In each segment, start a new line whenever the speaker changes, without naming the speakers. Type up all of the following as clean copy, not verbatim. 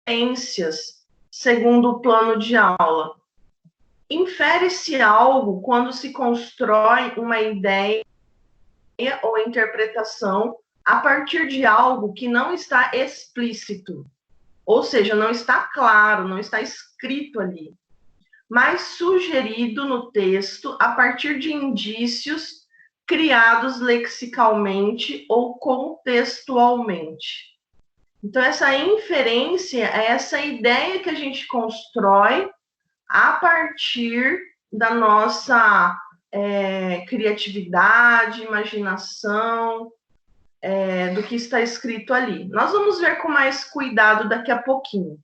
inferências, segundo o plano de aula. Infere-se algo quando se constrói uma ideia ou interpretação a partir de algo que não está explícito, ou seja, não está claro, não está escrito ali, mas sugerido no texto a partir de indícios criados lexicalmente ou contextualmente. Então, essa inferência é essa ideia que a gente constrói a partir da nossa criatividade, imaginação, do que está escrito ali. Nós vamos ver com mais cuidado daqui a pouquinho.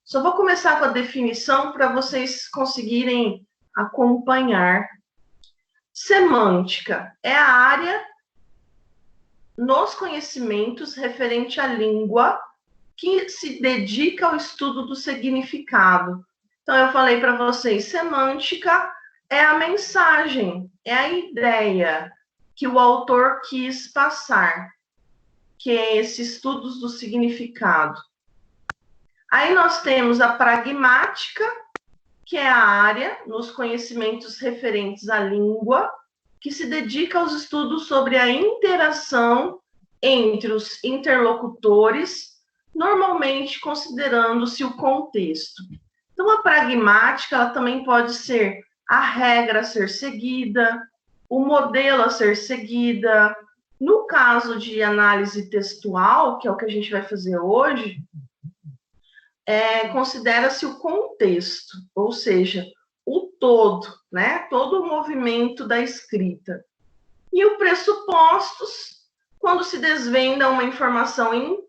Só vou começar com a definição para vocês conseguirem acompanhar. Semântica é a área nos conhecimentos referente à língua que se dedica ao estudo do significado. Então, eu falei para vocês, semântica é a mensagem, é a ideia que o autor quis passar, que é esse estudo do significado. Aí nós temos a pragmática, que é a área nos conhecimentos referentes à língua, que se dedica aos estudos sobre a interação entre os interlocutores, normalmente considerando-se o contexto. Então, a pragmática, ela também pode ser a regra a ser seguida, o modelo a ser seguida. No caso de análise textual, que é o que a gente vai fazer hoje, considera-se o contexto, ou seja, o todo, né? Todo o movimento da escrita. E o pressupostos, quando se desvenda uma informação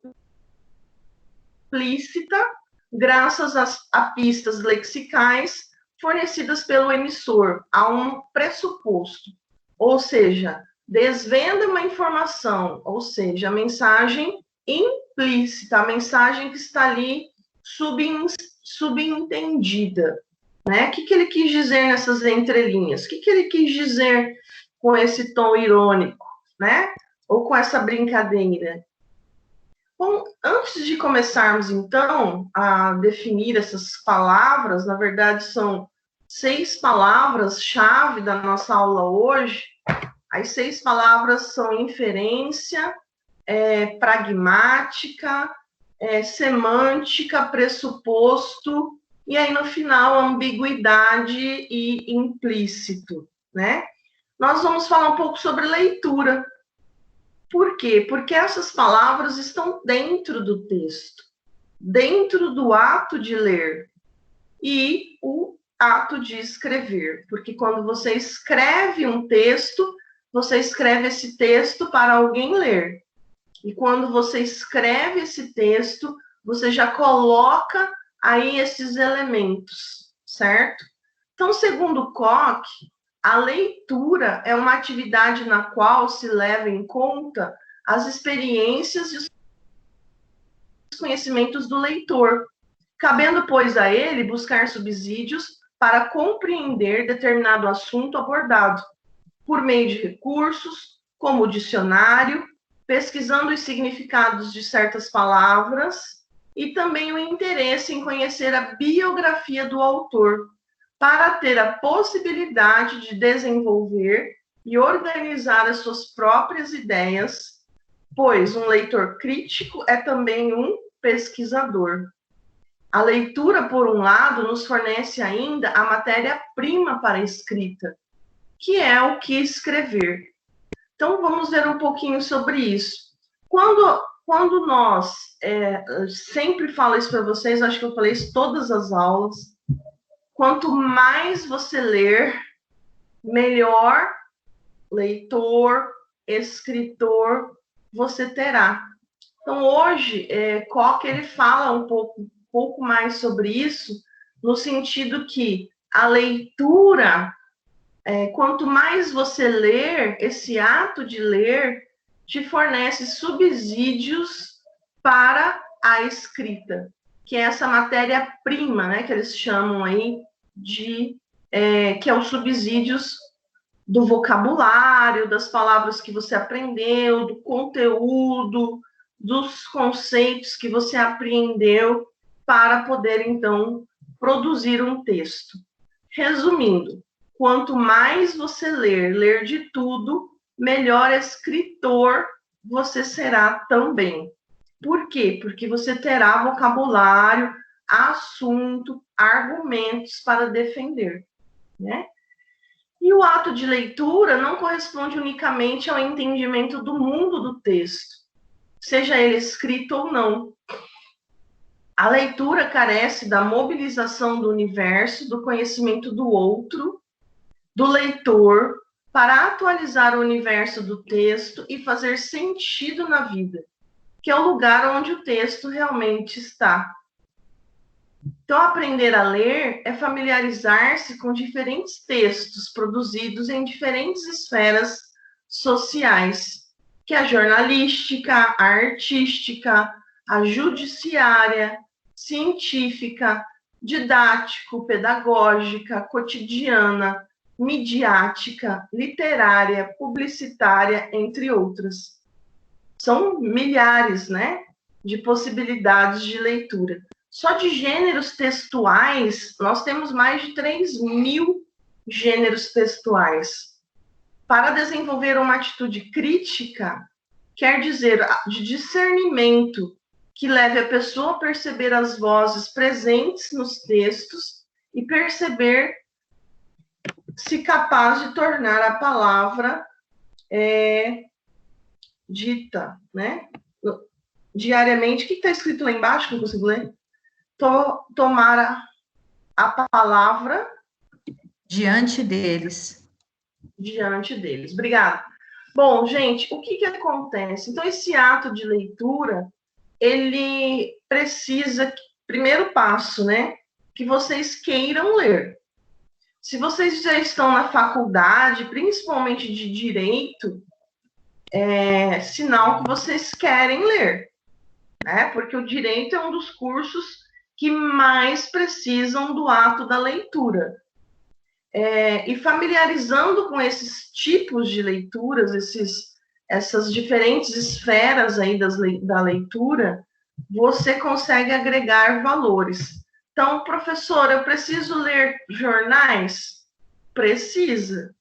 implícita, graças a pistas lexicais fornecidas pelo emissor, a um pressuposto. Ou seja, desvenda uma informação, ou seja, a mensagem implícita, a mensagem que está ali subentendida, né? O que ele quis dizer nessas entrelinhas? O que ele quis dizer com esse tom irônico, né? Ou com essa brincadeira? Bom, antes de começarmos, então, a definir essas palavras, na verdade, são 6 palavras-chave da nossa aula hoje. As 6 palavras são inferência, pragmática, semântica, pressuposto, e aí no final ambiguidade e implícito, né? Nós vamos falar um pouco sobre leitura. Por quê? Porque essas palavras estão dentro do texto, dentro do ato de ler e o ato de escrever, porque quando você escreve um texto, você escreve esse texto para alguém ler. E quando você escreve esse texto, você já coloca aí esses elementos, certo? Então, segundo Koch, a leitura é uma atividade na qual se leva em conta as experiências e os conhecimentos do leitor, cabendo, pois, a ele buscar subsídios para compreender determinado assunto abordado, por meio de recursos, como o dicionário, pesquisando os significados de certas palavras e também o interesse em conhecer a biografia do autor, para ter a possibilidade de desenvolver e organizar as suas próprias ideias, pois um leitor crítico é também um pesquisador. A leitura, por um lado, nos fornece ainda a matéria-prima para a escrita, que é o que escrever. Então, vamos ver um pouquinho sobre isso. Quando nós, sempre falo isso para vocês, acho que eu falei isso todas as aulas, quanto mais você ler, melhor leitor, escritor você terá. Então, hoje, Koch, ele fala um pouco mais sobre isso, no sentido que a leitura, quanto mais você ler, esse ato de ler te fornece subsídios para a escrita, que é essa matéria-prima, né, que eles chamam aí de, que é os subsídios do vocabulário, das palavras que você aprendeu, do conteúdo, dos conceitos que você apreendeu. para poder, então, produzir um texto. Resumindo, quanto mais você ler de tudo, melhor escritor você será também. Por quê? Porque você terá vocabulário, assunto, argumentos para defender, né? E o ato de leitura não corresponde unicamente ao entendimento do mundo do texto, seja ele escrito ou não. A leitura carece da mobilização do universo, do conhecimento do outro, do leitor, para atualizar o universo do texto e fazer sentido na vida, que é o lugar onde o texto realmente está. Então, aprender a ler é familiarizar-se com diferentes textos produzidos em diferentes esferas sociais, que é a jornalística, a artística, a judiciária, científica, didático-pedagógica, cotidiana, midiática, literária, publicitária, entre outras. São milhares, né, de possibilidades de leitura. Só de gêneros textuais, nós temos mais de 3.000 gêneros textuais. Para desenvolver uma atitude crítica, quer dizer, de discernimento, que leve a pessoa a perceber as vozes presentes nos textos e perceber se capaz de tornar a palavra dita, né? Diariamente. O que está escrito lá embaixo, que eu consigo ler? Tomar a palavra
diante deles.
Obrigada. Bom, gente, o que acontece? Então, esse ato de leitura, ele precisa, primeiro passo, né? Que vocês queiram ler. Se vocês já estão na faculdade, principalmente de direito, é sinal que vocês querem ler, né? Porque o direito é um dos cursos que mais precisam do ato da leitura. E familiarizando com esses tipos de leituras, essas diferentes esferas aí da leitura, você consegue agregar valores. Então, professor, eu preciso ler jornais? Precisa.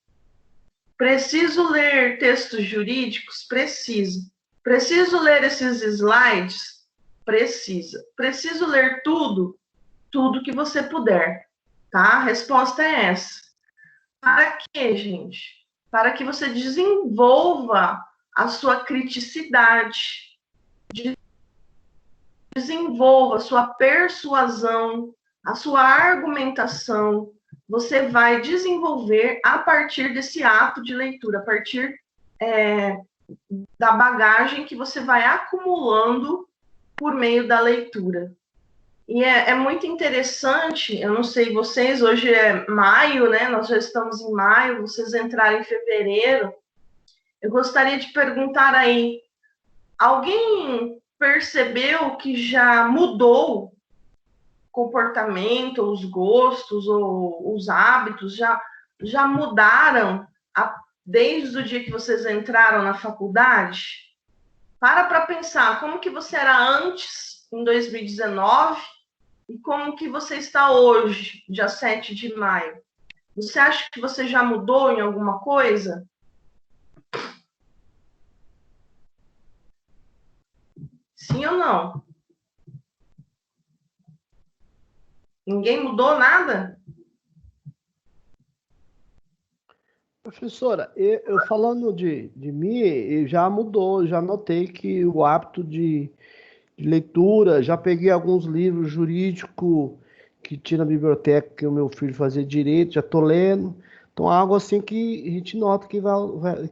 Preciso ler textos jurídicos? Precisa. Preciso ler esses slides? Precisa. Preciso ler tudo? Tudo que você puder, tá? A resposta é essa. Para quê, gente? Para que você desenvolva a sua criticidade, desenvolva a sua persuasão, a sua argumentação. Você vai desenvolver a partir desse ato de leitura, a partir da bagagem que você vai acumulando por meio da leitura. E é muito interessante, eu não sei vocês, hoje é maio, né? Nós já estamos em maio, vocês entraram em fevereiro. Eu gostaria de perguntar aí, alguém percebeu que já mudou o comportamento, os gostos, ou os hábitos, já mudaram desde o dia que vocês entraram na faculdade? Para pensar, como que você era antes, em 2019, e como que você está hoje, dia 7 de maio? Você acha que você já mudou em alguma coisa? Sim ou não? Ninguém mudou nada?
Professora, eu falando de mim, já mudou, já notei que o hábito de leitura, já peguei alguns livros jurídicos que tinha na biblioteca que o meu filho fazia direito, já estou lendo. Então, é algo assim que a gente nota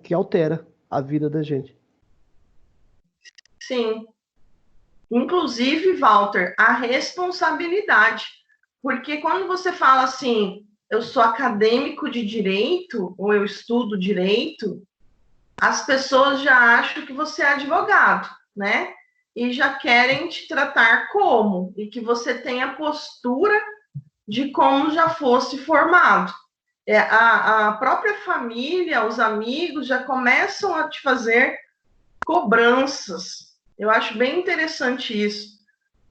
que altera a vida da gente.
Sim. Inclusive, Walter, a responsabilidade. Porque quando você fala assim, eu sou acadêmico de direito, ou eu estudo direito, as pessoas já acham que você é advogado, né? E já querem te tratar como, e que você tenha postura de como já fosse formado. A própria família, os amigos já começam a te fazer cobranças. Eu acho bem interessante isso.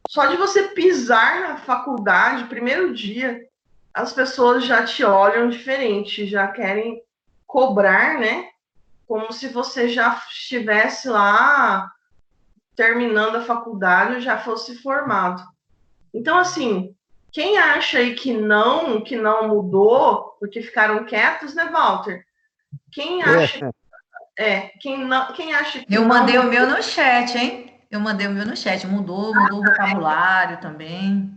Só de você pisar na faculdade, primeiro dia, as pessoas já te olham diferente, já querem cobrar, né? Como se você já estivesse lá terminando a faculdade ou já fosse formado. Então, assim, quem acha aí que não mudou, porque ficaram quietos, né, Walter? Quem acha, quem acha que
Eu
não
mandei o
mudou,
meu no chat, hein? Eu mandei o meu no chat. Mudou o vocabulário também.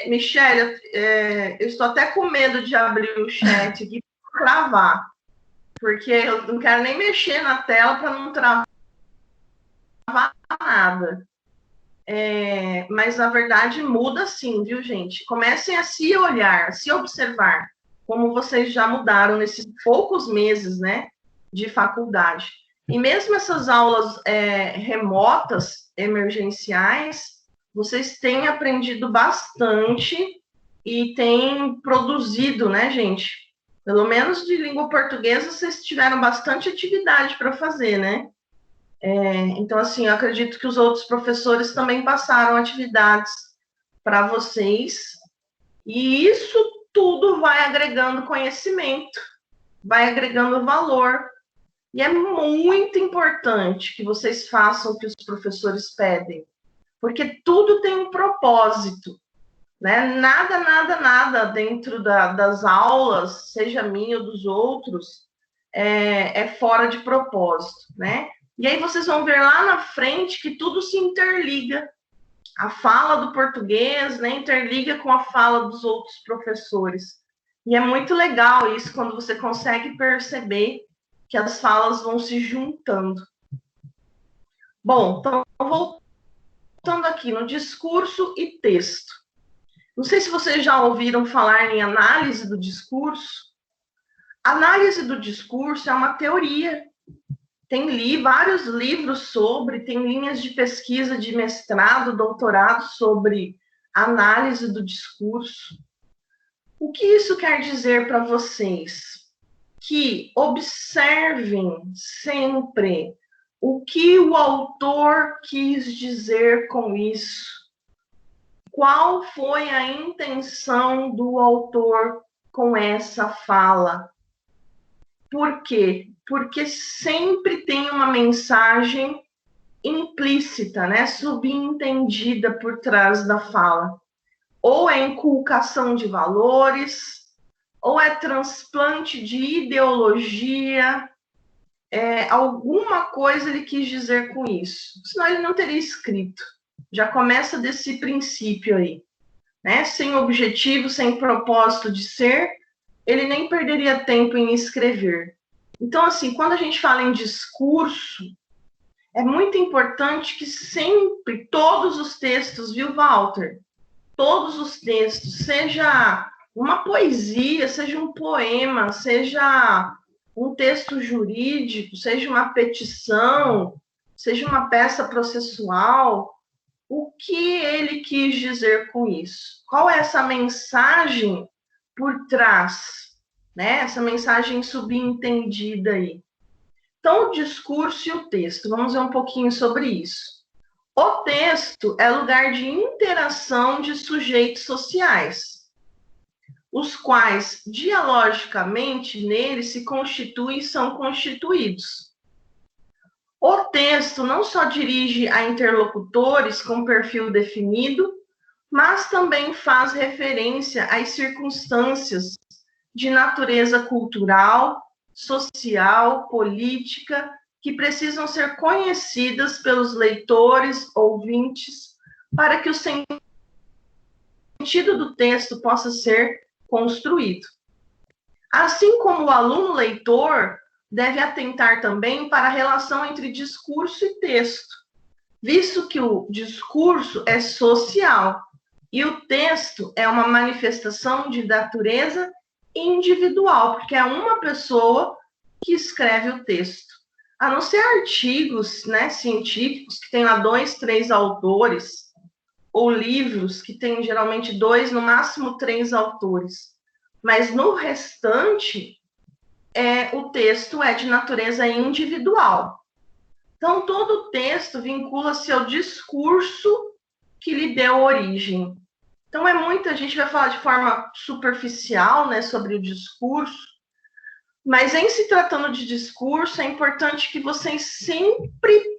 Michele, eu estou até com medo de abrir o chat aqui para travar, porque eu não quero nem mexer na tela para não travar nada. Mas na verdade muda sim, viu, gente? Comecem a se olhar, a se observar, como vocês já mudaram nesses poucos meses, né, de faculdade. E mesmo essas aulas remotas, emergenciais, vocês têm aprendido bastante e têm produzido, né, gente? Pelo menos de língua portuguesa, vocês tiveram bastante atividade para fazer, né? Então, assim, eu acredito que os outros professores também passaram atividades para vocês, e isso tudo vai agregando conhecimento, vai agregando valor. E é muito importante que vocês façam o que os professores pedem, porque tudo tem um propósito, né? Nada dentro das aulas, seja minha ou dos outros, é fora de propósito, né? E aí vocês vão ver lá na frente que tudo se interliga. A fala do português, né, interliga com a fala dos outros professores. E é muito legal isso quando você consegue perceber que as falas vão se juntando. Bom, então voltando aqui no discurso e texto. Não sei se vocês já ouviram falar em análise do discurso. Análise do discurso é uma teoria. Tem vários livros sobre, tem linhas de pesquisa de mestrado, doutorado sobre análise do discurso. O que isso quer dizer para vocês? Que observem sempre o que o autor quis dizer com isso. Qual foi a intenção do autor com essa fala? Por quê? Porque sempre tem uma mensagem implícita, né? Subentendida por trás da fala. Ou é inculcação de valores, ou é transplante de ideologia, alguma coisa ele quis dizer com isso. Senão ele não teria escrito. Já começa desse princípio aí, né? Sem objetivo, sem propósito de ser, ele nem perderia tempo em escrever. Então, assim, quando a gente fala em discurso, é muito importante que sempre, todos os textos, viu, Walter? Todos os textos, seja uma poesia, seja um poema, seja um texto jurídico, seja uma petição, seja uma peça processual, o que ele quis dizer com isso? Qual é essa mensagem por trás, né? Essa mensagem subentendida aí. Então, o discurso e o texto, vamos ver um pouquinho sobre isso. O texto é lugar de interação de sujeitos sociais, os quais, dialogicamente, nele se constituem e são constituídos. O texto não só dirige a interlocutores com perfil definido, mas também faz referência às circunstâncias de natureza cultural, social, política, que precisam ser conhecidas pelos leitores, ouvintes, para que o sentido do texto possa ser construído. Assim como o aluno leitor deve atentar também para a relação entre discurso e texto, visto que o discurso é social e o texto é uma manifestação de natureza individual, porque é uma pessoa que escreve o texto. A não ser artigos, né, científicos, que tem lá 2, 3 autores, ou livros que tem geralmente 2, no máximo 3 autores. Mas no restante, o texto é de natureza individual. Então, todo o texto vincula-se ao discurso que lhe deu origem. Então, a gente vai falar de forma superficial, né, sobre o discurso, mas em se tratando de discurso, é importante que vocês sempre,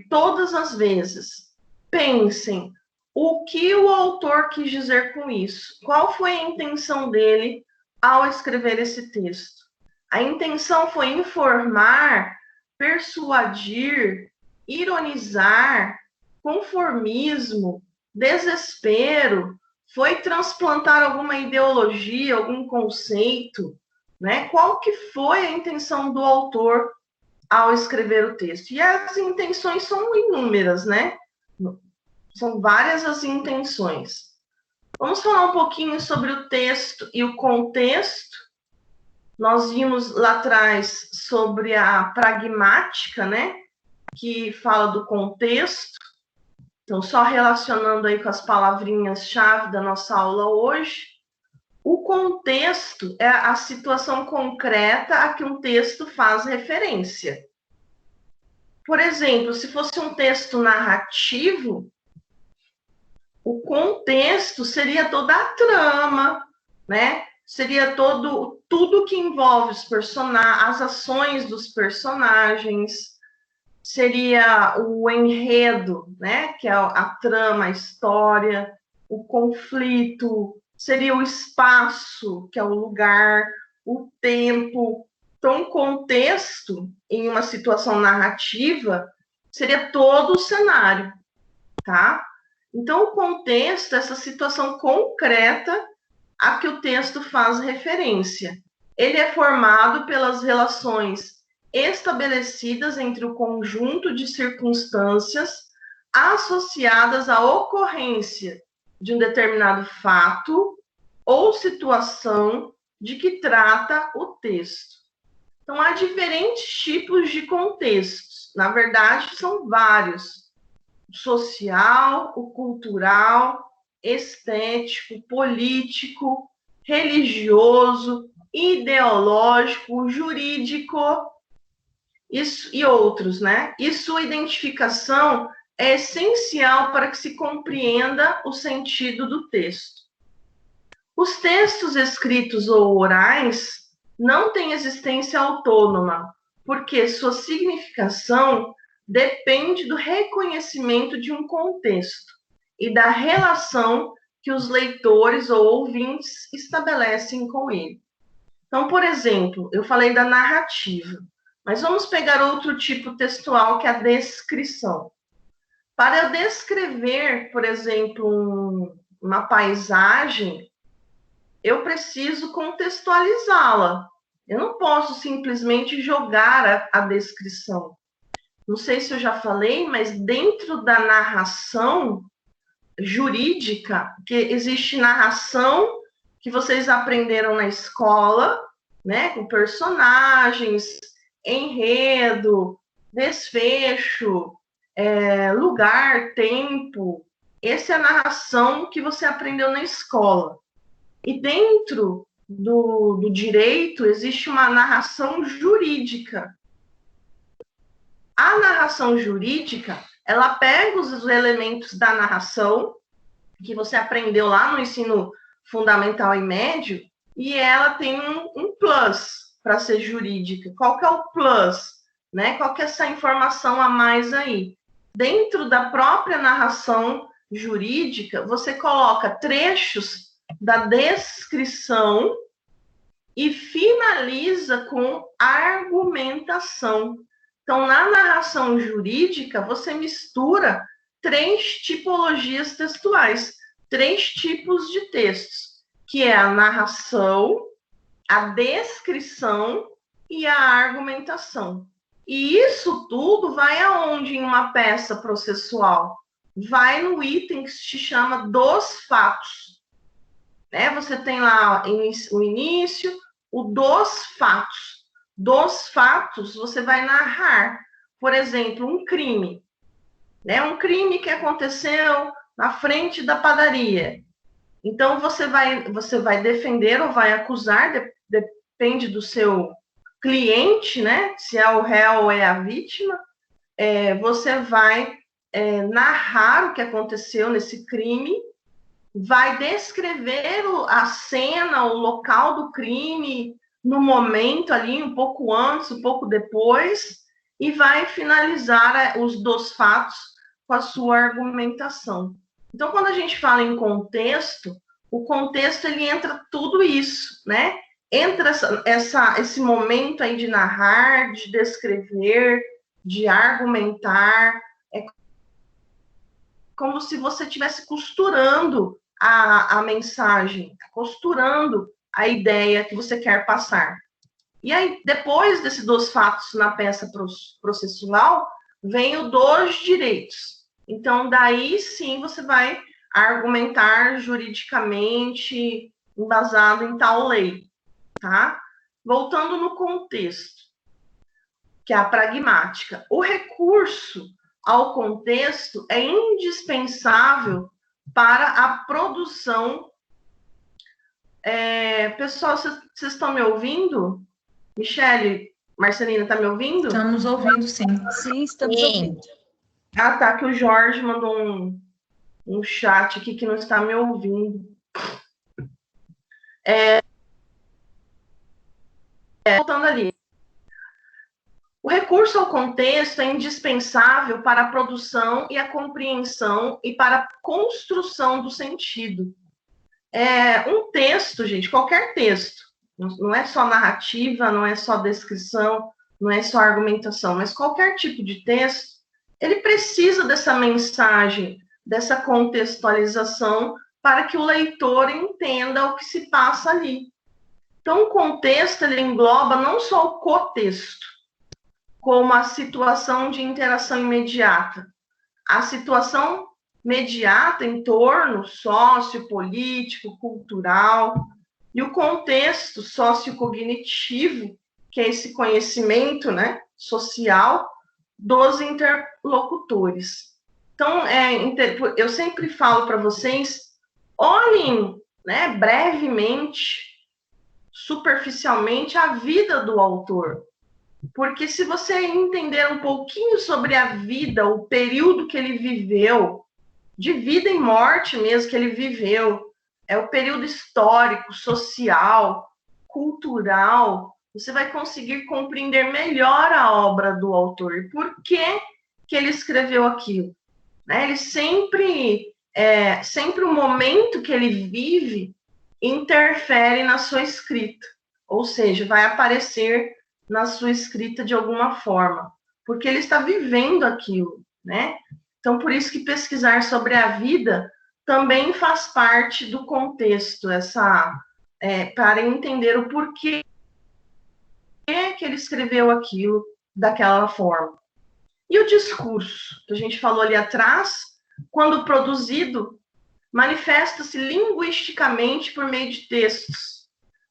todas as vezes, pensem o que o autor quis dizer com isso. Qual foi a intenção dele ao escrever esse texto? A intenção foi informar, persuadir, ironizar, conformismo, desespero, foi transplantar alguma ideologia, algum conceito, né? Qual que foi a intenção do autor ao escrever o texto? E as intenções são inúmeras, né? São várias as intenções. Vamos falar um pouquinho sobre o texto e o contexto. Nós vimos lá atrás sobre a pragmática, né? Que fala do contexto. Então, só relacionando aí com as palavrinhas-chave da nossa aula hoje, o contexto é a situação concreta a que um texto faz referência. Por exemplo, se fosse um texto narrativo, o contexto seria toda a trama, né? Seria tudo que envolve os personagens, as ações dos personagens, seria o enredo, né? Que é a trama, a história, o conflito, seria o espaço, que é o lugar, o tempo. Então, o contexto, em uma situação narrativa, seria todo o cenário, tá? Então, o contexto, essa situação concreta a que o texto faz referência. Ele é formado pelas relações estabelecidas entre o conjunto de circunstâncias associadas à ocorrência de um determinado fato ou situação de que trata o texto. Então, há diferentes tipos de contextos. Na verdade, são vários. O social, o cultural, estético, político, religioso, ideológico, jurídico, isso, e outros, né? E sua identificação é essencial para que se compreenda o sentido do texto. Os textos escritos ou orais não têm existência autônoma, porque sua significação depende do reconhecimento de um contexto e da relação que os leitores ou ouvintes estabelecem com ele. Então, por exemplo, eu falei da narrativa, mas vamos pegar outro tipo textual, que é a descrição. Para eu descrever, por exemplo, uma paisagem, eu preciso contextualizá-la. Eu não posso simplesmente jogar a descrição. Não sei se eu já falei, mas dentro da narração jurídica, que existe narração que vocês aprenderam na escola, né, com personagens, enredo, desfecho, lugar, tempo. Essa é a narração que você aprendeu na escola. E dentro do direito existe uma narração jurídica. A narração jurídica, ela pega os elementos da narração, que você aprendeu lá no ensino fundamental e médio, e ela tem um plus para ser jurídica. Qual que é o plus? Né? Qual que é essa informação a mais aí? Dentro da própria narração jurídica, você coloca trechos da descrição e finaliza com argumentação. Então, na narração jurídica, você mistura 3 tipologias textuais, 3 tipos de textos, que é a narração, a descrição e a argumentação. E isso tudo vai aonde em uma peça processual? Vai no item que se chama dos fatos. Né? Você tem lá o início, o dos fatos. Dos fatos, você vai narrar, por exemplo, um crime. Né? Um crime que aconteceu na frente da padaria. Então, você vai defender ou vai acusar, depende do seu cliente, né? Se é o réu ou é a vítima, você vai narrar o que aconteceu nesse crime, vai descrever a cena, o local do crime, no momento ali, um pouco antes, um pouco depois, e vai finalizar os dos fatos com a sua argumentação. Então, quando a gente fala em contexto, o contexto, ele entra tudo isso, né? Entra esse momento aí de narrar, de descrever, de argumentar, é como se você estivesse costurando a mensagem, costurando a ideia que você quer passar. E aí, depois desse dos fatos na peça processual, vem o dos direitos. Então, daí sim você vai argumentar juridicamente embasado em tal lei, tá? Voltando no contexto, que é a pragmática. O recurso ao contexto é indispensável para a produção. Pessoal, vocês estão me ouvindo? Michele, Marcelina, tá me ouvindo?
Estamos ouvindo, sim.
Sim, estamos ouvindo.
Ah, tá, que o Jorge mandou um chat aqui que não está me ouvindo. Voltando ali. O recurso ao contexto é indispensável para a produção e a compreensão e para a construção do sentido. Um texto, gente, qualquer texto, não é só narrativa, não é só descrição, não é só argumentação, mas qualquer tipo de texto, ele precisa dessa mensagem, dessa contextualização, para que o leitor entenda o que se passa ali. Então, o contexto, ele engloba não só o cotexto, como a situação de interação imediata, a situação mediata em torno sociopolítico, cultural, e o contexto sociocognitivo, que é esse conhecimento, né, social dos interlocutores. Então, eu sempre falo para vocês, olhem, né, brevemente, superficialmente, a vida do autor. Porque se você entender um pouquinho sobre a vida, o período que ele viveu, de vida e morte mesmo que ele viveu, o período histórico, social, cultural, você vai conseguir compreender melhor a obra do autor e por que ele escreveu aquilo. Né? Ele sempre o momento que ele vive interfere na sua escrita, ou seja, vai aparecer na sua escrita de alguma forma, porque ele está vivendo aquilo, né? Então, por isso que pesquisar sobre a vida também faz parte do contexto, para entender o porquê que ele escreveu aquilo daquela forma. E o discurso, que a gente falou ali atrás, quando produzido, manifesta-se linguisticamente por meio de textos.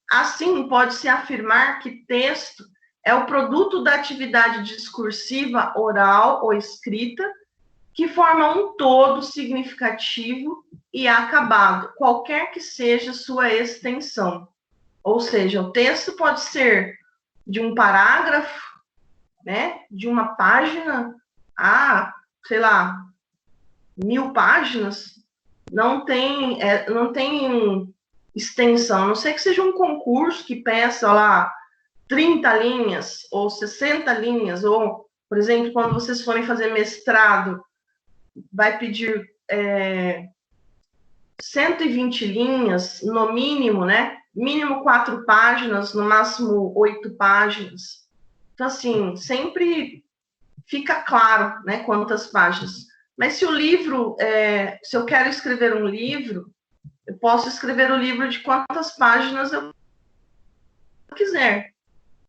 Assim, pode-se afirmar que texto é o produto da atividade discursiva oral ou escrita, que forma um todo significativo e acabado, qualquer que seja sua extensão. Ou seja, o texto pode ser de um parágrafo, né, de uma página a, sei lá, 1000 páginas, não tem extensão, a não ser que seja um concurso que peça lá 30 linhas ou 60 linhas, ou, por exemplo, quando vocês forem fazer mestrado, vai pedir 120 linhas, no mínimo, né? Mínimo 4 páginas, no máximo 8 páginas. Então, assim, sempre fica claro, né, quantas páginas. Mas se o livro, se eu quero escrever um livro, eu posso escrever o livro de quantas páginas eu quiser.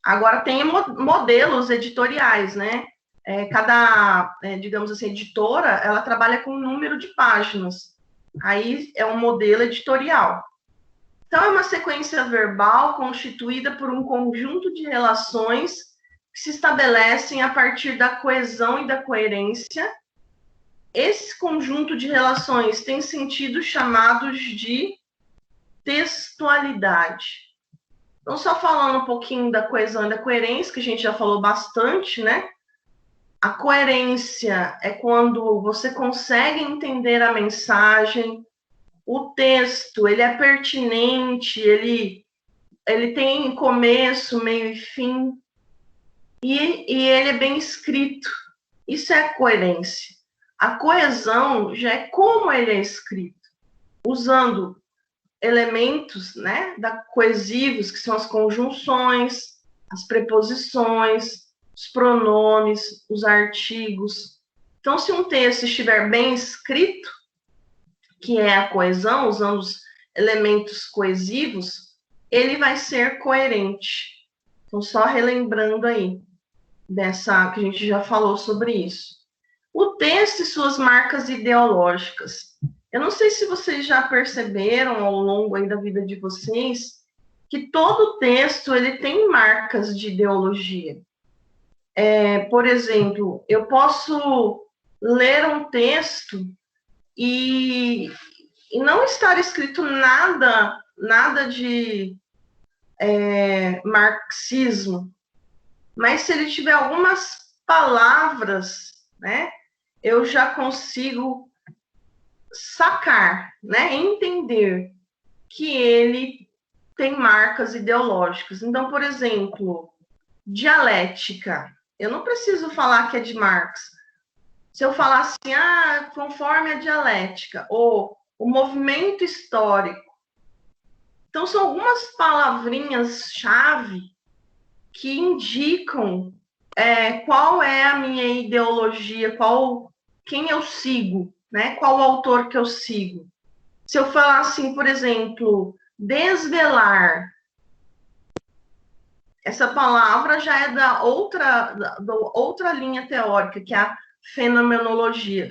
Agora, tem modelos editoriais, né? Cada, digamos assim, editora, ela trabalha com um número de páginas. Aí é um modelo editorial. Então, é uma sequência verbal constituída por um conjunto de relações que se estabelecem a partir da coesão e da coerência. Esse conjunto de relações tem sentidos chamados de textualidade. Então, só falando um pouquinho da coesão e da coerência, que a gente já falou bastante, né? A coerência é quando você consegue entender a mensagem, o texto, ele é pertinente, ele tem começo, meio e fim, e ele é bem escrito. Isso é coerência. A coesão já é como ele é escrito, usando elementos, né, coesivos, que são as conjunções, as preposições, os pronomes, os artigos. Então, se um texto estiver bem escrito, que é a coesão, usando os elementos coesivos, ele vai ser coerente. Então, só relembrando aí, dessa que a gente já falou sobre isso. O texto e suas marcas ideológicas. Eu não sei se vocês já perceberam ao longo aí da vida de vocês que todo texto ele tem marcas de ideologia. Por exemplo, eu posso ler um texto e não estar escrito nada de marxismo, mas se ele tiver algumas palavras, né, eu já consigo sacar, né, entender que ele tem marcas ideológicas. Então, por exemplo, dialética. Eu não preciso falar que é de Marx. Se eu falar assim, conforme a dialética, ou o movimento histórico. Então, são algumas palavrinhas-chave que indicam qual é a minha ideologia, quem eu sigo, né? Qual o autor que eu sigo. Se eu falar assim, por exemplo, desvelar, essa palavra já é da outra linha teórica, que é a fenomenologia.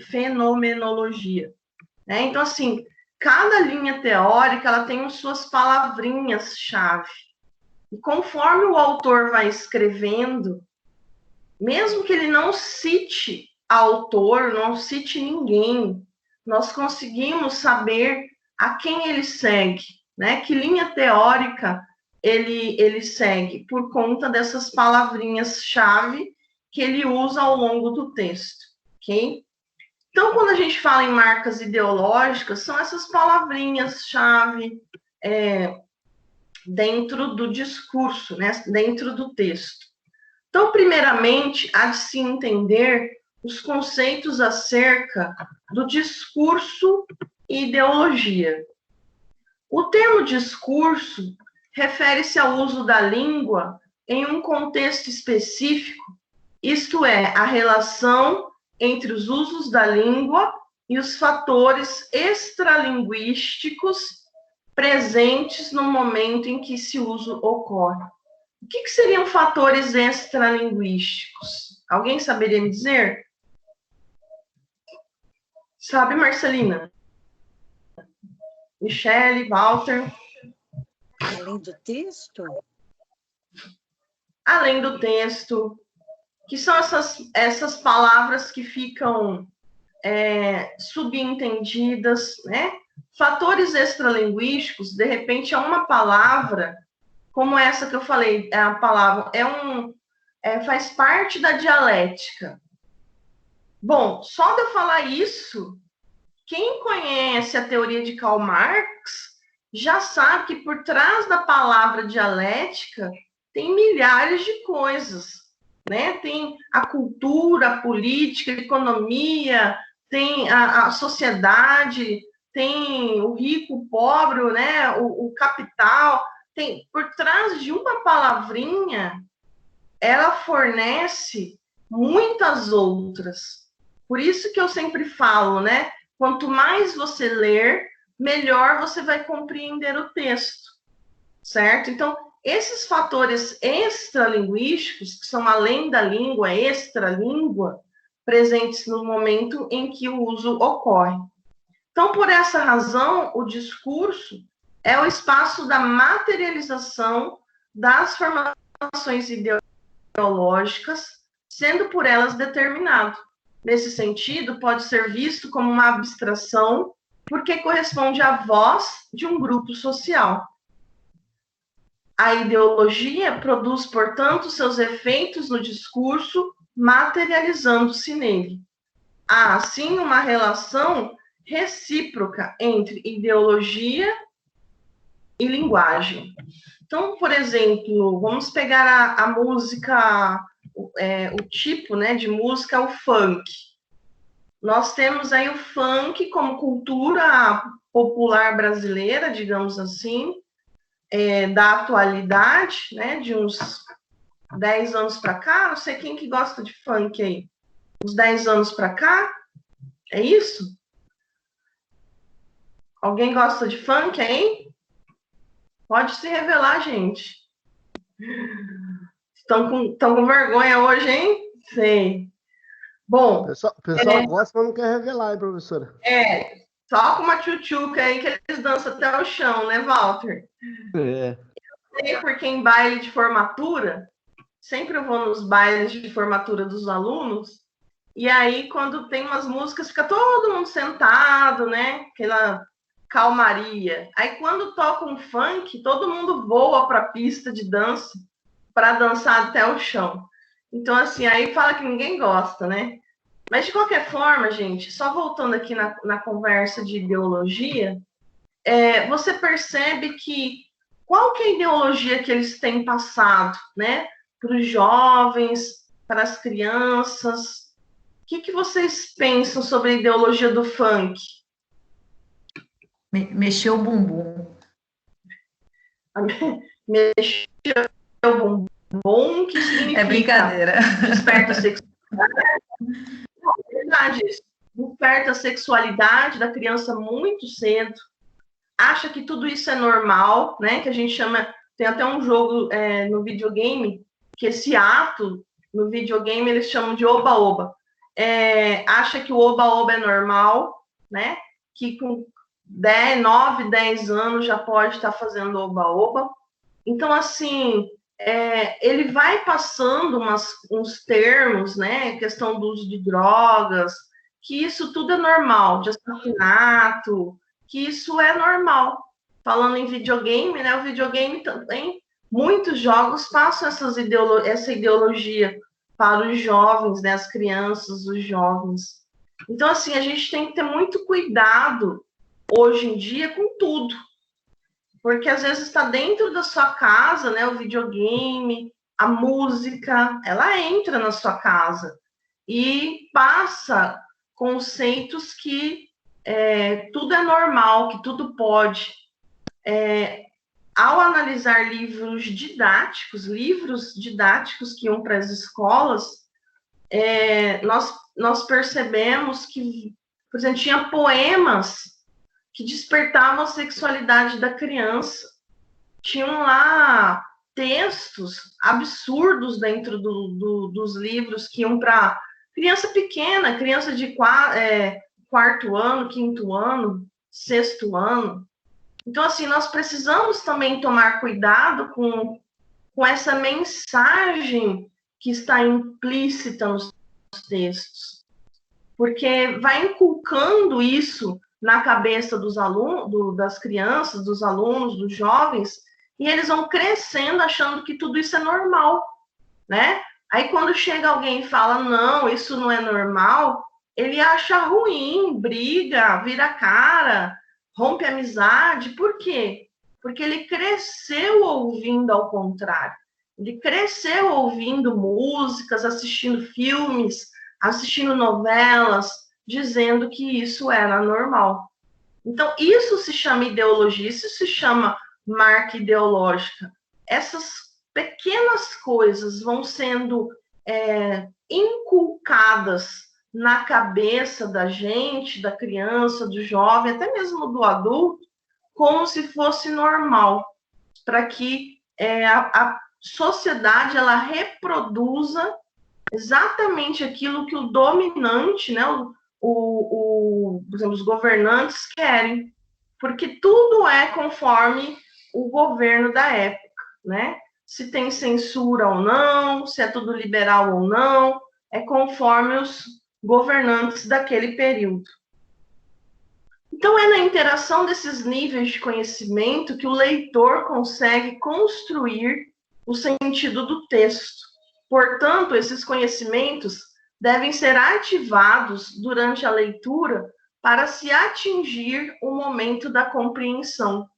Né? Então, assim, cada linha teórica ela tem as suas palavrinhas-chave. E conforme o autor vai escrevendo, mesmo que ele não cite autor, não cite ninguém, nós conseguimos saber a quem ele segue, né? Que linha teórica ele segue, por conta dessas palavrinhas-chave que ele usa ao longo do texto, ok? Então, quando a gente fala em marcas ideológicas, são essas palavrinhas-chave dentro do discurso, né? Dentro do texto. Então, primeiramente, há de se entender os conceitos acerca do discurso e ideologia. O termo discurso refere-se ao uso da língua em um contexto específico, isto é, a relação entre os usos da língua e os fatores extralinguísticos presentes no momento em que esse uso ocorre. O que seriam fatores extralinguísticos? Alguém saberia me dizer? Sabe, Marcelina? Michele, Walter?
Além do texto?
Além do texto, que são essas palavras que ficam subentendidas, né? Fatores extralinguísticos, de repente, é uma palavra, como essa que eu falei, a palavra faz parte da dialética. Bom, só de eu falar isso, quem conhece a teoria de Karl Marx já sabe que por trás da palavra dialética tem milhares de coisas, né? Tem a cultura, a política, a economia, tem a sociedade, tem o rico, o pobre, né? O capital. Tem por trás de uma palavrinha, ela fornece muitas outras. Por isso que eu sempre falo, né? Quanto mais você ler, melhor você vai compreender o texto, certo? Então, esses fatores extralinguísticos, que são além da língua, extralíngua, presentes no momento em que o uso ocorre. Então, por essa razão, o discurso é o espaço da materialização das formações ideológicas, sendo por elas determinado. Nesse sentido, pode ser visto como uma abstração, porque corresponde à voz de um grupo social. A ideologia produz, portanto, seus efeitos no discurso materializando-se nele. Há, assim, uma relação recíproca entre ideologia e linguagem. Então, por exemplo, vamos pegar a música, o tipo, né, de música, o funk. Nós temos aí o funk como cultura popular brasileira, digamos assim, da atualidade, né, de uns 10 anos para cá. Não sei quem que gosta de funk aí. Uns 10 anos para cá? É isso? Alguém gosta de funk aí? Pode se revelar, gente. Estão com vergonha hoje, hein? Sei. Bom.
O pessoal gosta, mas não quer revelar, hein, professora?
Só com uma tchutchuca aí que eles dançam até o chão, né, Walter?
É.
Eu sei porque em baile de formatura, sempre eu vou nos bailes de formatura dos alunos, e aí quando tem umas músicas, fica todo mundo sentado, né? Aquela calmaria. Aí quando toca um funk, todo mundo voa para a pista de dança para dançar até o chão. Então, assim, aí fala que ninguém gosta, né? Mas, de qualquer forma, gente, só voltando aqui na conversa de ideologia, você percebe que qual que é a ideologia que eles têm passado, né? Para os jovens, para as crianças. O que vocês pensam sobre a ideologia do funk?
Mexeu o bumbum.
Mexer o bumbum, que significa...
É brincadeira.
Desperta a sexualidade. Não, é verdade isso. Desperta a sexualidade da criança muito cedo. Acha que tudo isso é normal, né? Que a gente chama... Tem até um jogo no videogame, que esse ato, no videogame, eles chamam de oba-oba. Acha que o oba-oba é normal, né? Que com 9, 10 anos já pode estar fazendo oba-oba. Então, assim, ele vai passando uns termos, né? Questão do uso de drogas, que isso tudo é normal, de assassinato, que isso é normal. Falando em videogame, né? O videogame também, muitos jogos passam essa ideologia para os jovens, né? As crianças, os jovens. Então, assim, a gente tem que ter muito cuidado hoje em dia com tudo. Porque às vezes está dentro da sua casa, né? O videogame, a música, ela entra na sua casa e passa conceitos que tudo é normal, que tudo pode. Ao analisar livros didáticos que iam para as escolas, nós percebemos que, por exemplo, tinha poemas que despertavam a sexualidade da criança. Tinham lá textos absurdos dentro dos livros que iam para criança pequena, criança de quarto ano, quinto ano, sexto ano. Então, assim, nós precisamos também tomar cuidado com essa mensagem que está implícita nos textos, porque vai inculcando isso na cabeça dos alunos, das crianças, dos alunos, dos jovens, e eles vão crescendo achando que tudo isso é normal, né? Aí quando chega alguém e fala, não, isso não é normal, ele acha ruim, briga, vira a cara, rompe a amizade. Por quê? Porque ele cresceu ouvindo ao contrário. Ele cresceu ouvindo músicas, assistindo filmes, assistindo novelas, dizendo que isso era normal. Então, isso se chama ideologia, isso se chama marca ideológica. Essas pequenas coisas vão sendo inculcadas na cabeça da gente, da criança, do jovem, até mesmo do adulto, como se fosse normal, para que a sociedade ela reproduza exatamente aquilo que o dominante, né, por exemplo, os governantes querem, porque tudo é conforme o governo da época, né? Se tem censura ou não, se é tudo liberal ou não, é conforme os governantes daquele período. Então, é na interação desses níveis de conhecimento que o leitor consegue construir o sentido do texto. Portanto, esses conhecimentos devem ser ativados durante a leitura para se atingir o momento da compreensão.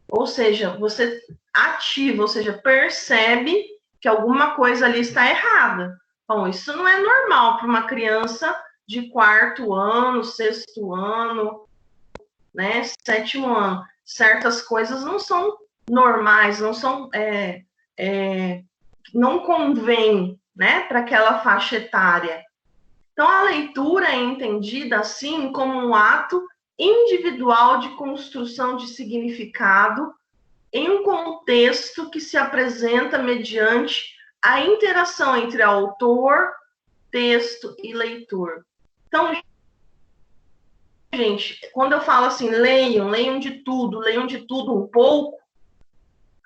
Ou seja, você ativa, ou seja, percebe que alguma coisa ali está errada. Bom, isso não é normal para uma criança de 4º ano, 6º ano, né, 7º ano. Certas coisas não são normais, não são, não convém, né, para aquela faixa etária. Então, a leitura é entendida, assim, como um ato individual de construção de significado em um contexto que se apresenta mediante a interação entre autor, texto e leitor. Então, gente, quando eu falo assim, leiam de tudo um pouco,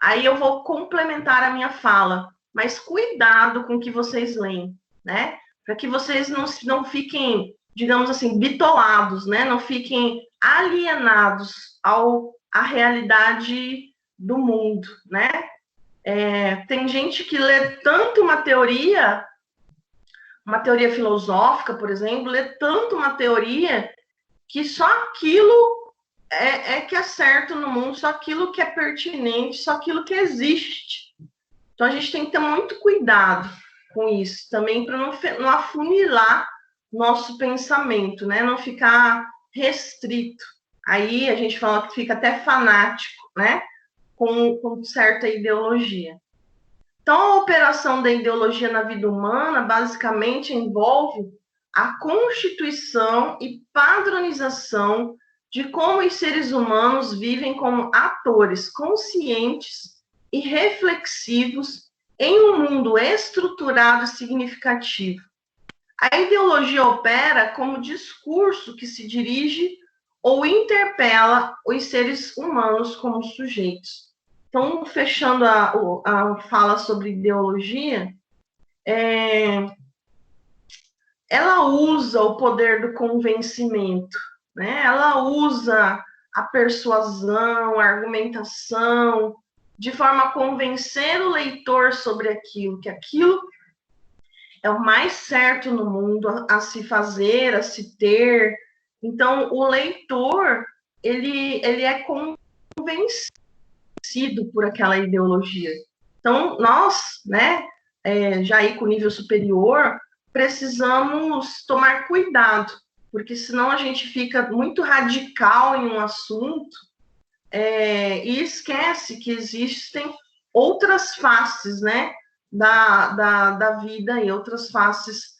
aí eu vou complementar a minha fala, mas cuidado com o que vocês leem, né? Para que vocês não fiquem, digamos assim, bitolados, né? Não fiquem alienados à realidade do mundo, né? Tem gente que lê tanto uma teoria filosófica, por exemplo, lê tanto uma teoria que só aquilo que é certo no mundo, só aquilo que é pertinente, só aquilo que existe. Então, a gente tem que ter muito cuidado com isso, também para não afunilar nosso pensamento, né? Não ficar restrito. Aí a gente fala que fica até fanático, né? Com certa ideologia. Então, a operação da ideologia na vida humana, basicamente, envolve a constituição e padronização de como os seres humanos vivem como atores conscientes e reflexivos em um mundo estruturado e significativo. A ideologia opera como discurso que se dirige ou interpela os seres humanos como sujeitos. Então, fechando a fala sobre ideologia, ela usa o poder do convencimento, né? Ela usa a persuasão, a argumentação, de forma a convencer o leitor sobre aquilo, que aquilo é o mais certo no mundo a se fazer, a se ter. Então, o leitor, ele é convencido por aquela ideologia. Então, nós, né, já aí com nível superior, precisamos tomar cuidado, porque senão a gente fica muito radical em um assunto e esquece que existem outras faces, né, da vida e outras faces,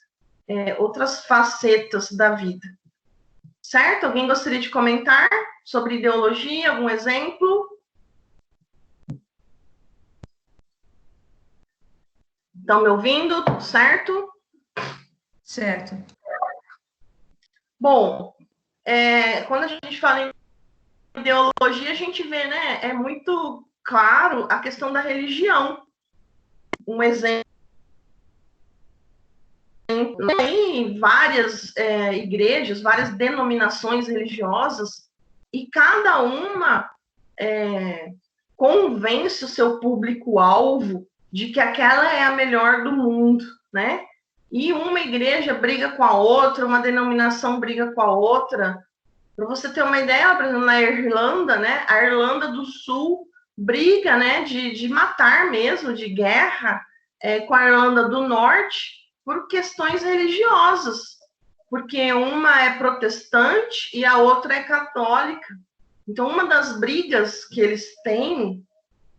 outras facetas da vida. Certo? Alguém gostaria de comentar sobre ideologia, algum exemplo? Estão me ouvindo? Certo?
Certo.
Bom, quando a gente fala em ideologia, a gente vê, né, é muito claro a questão da religião. Um exemplo, tem várias igrejas, várias denominações religiosas, e cada uma convence o seu público-alvo de que aquela é a melhor do mundo, né? E uma igreja briga com a outra, uma denominação briga com a outra. Para você ter uma ideia, por exemplo, na Irlanda, né? A Irlanda do Sul briga, né? De matar mesmo, de guerra, com a Irlanda do Norte por questões religiosas, porque uma é protestante e a outra é católica. Então, uma das brigas que eles têm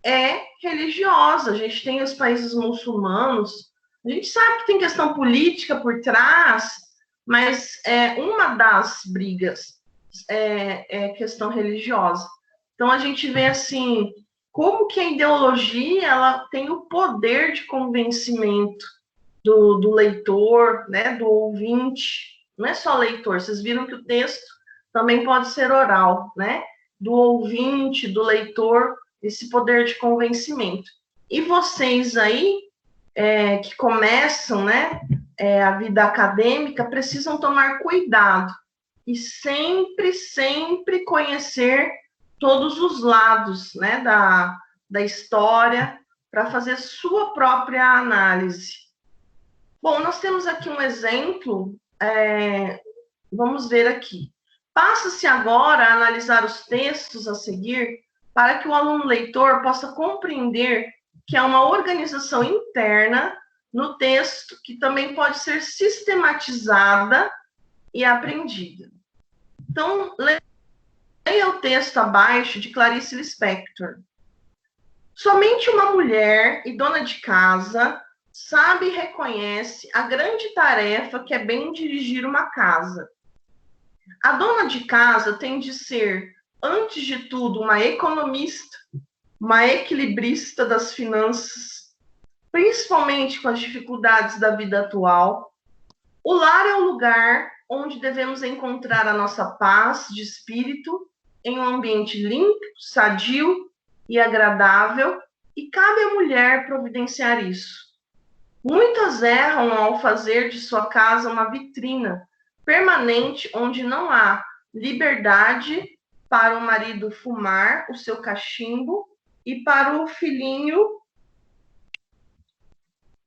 é religiosa. A gente tem os países muçulmanos, a gente sabe que tem questão política por trás, mas uma das brigas é questão religiosa. Então, a gente vê assim, como que a ideologia ela tem o poder de convencimento do leitor, né, do ouvinte. Não é só leitor, vocês viram que o texto também pode ser oral, né? Do ouvinte, do leitor, esse poder de convencimento. E vocês aí, que começam, né, a vida acadêmica, precisam tomar cuidado e sempre conhecer todos os lados, né, da história, para fazer sua própria análise. Bom, nós temos aqui um exemplo, vamos ver aqui. Passa-se agora a analisar os textos a seguir para que o aluno leitor possa compreender que há uma organização interna no texto que também pode ser sistematizada e aprendida. Então, leia o texto abaixo de Clarice Lispector. Somente uma mulher e dona de casa sabe e reconhece a grande tarefa que é bem dirigir uma casa. A dona de casa tem de ser, antes de tudo, uma economista, uma equilibrista das finanças, principalmente com as dificuldades da vida atual. O lar é o lugar onde devemos encontrar a nossa paz de espírito, em um ambiente limpo, sadio e agradável, e cabe à mulher providenciar isso. Muitas erram ao fazer de sua casa uma vitrina permanente onde não há liberdade para o marido fumar o seu cachimbo e para o filhinho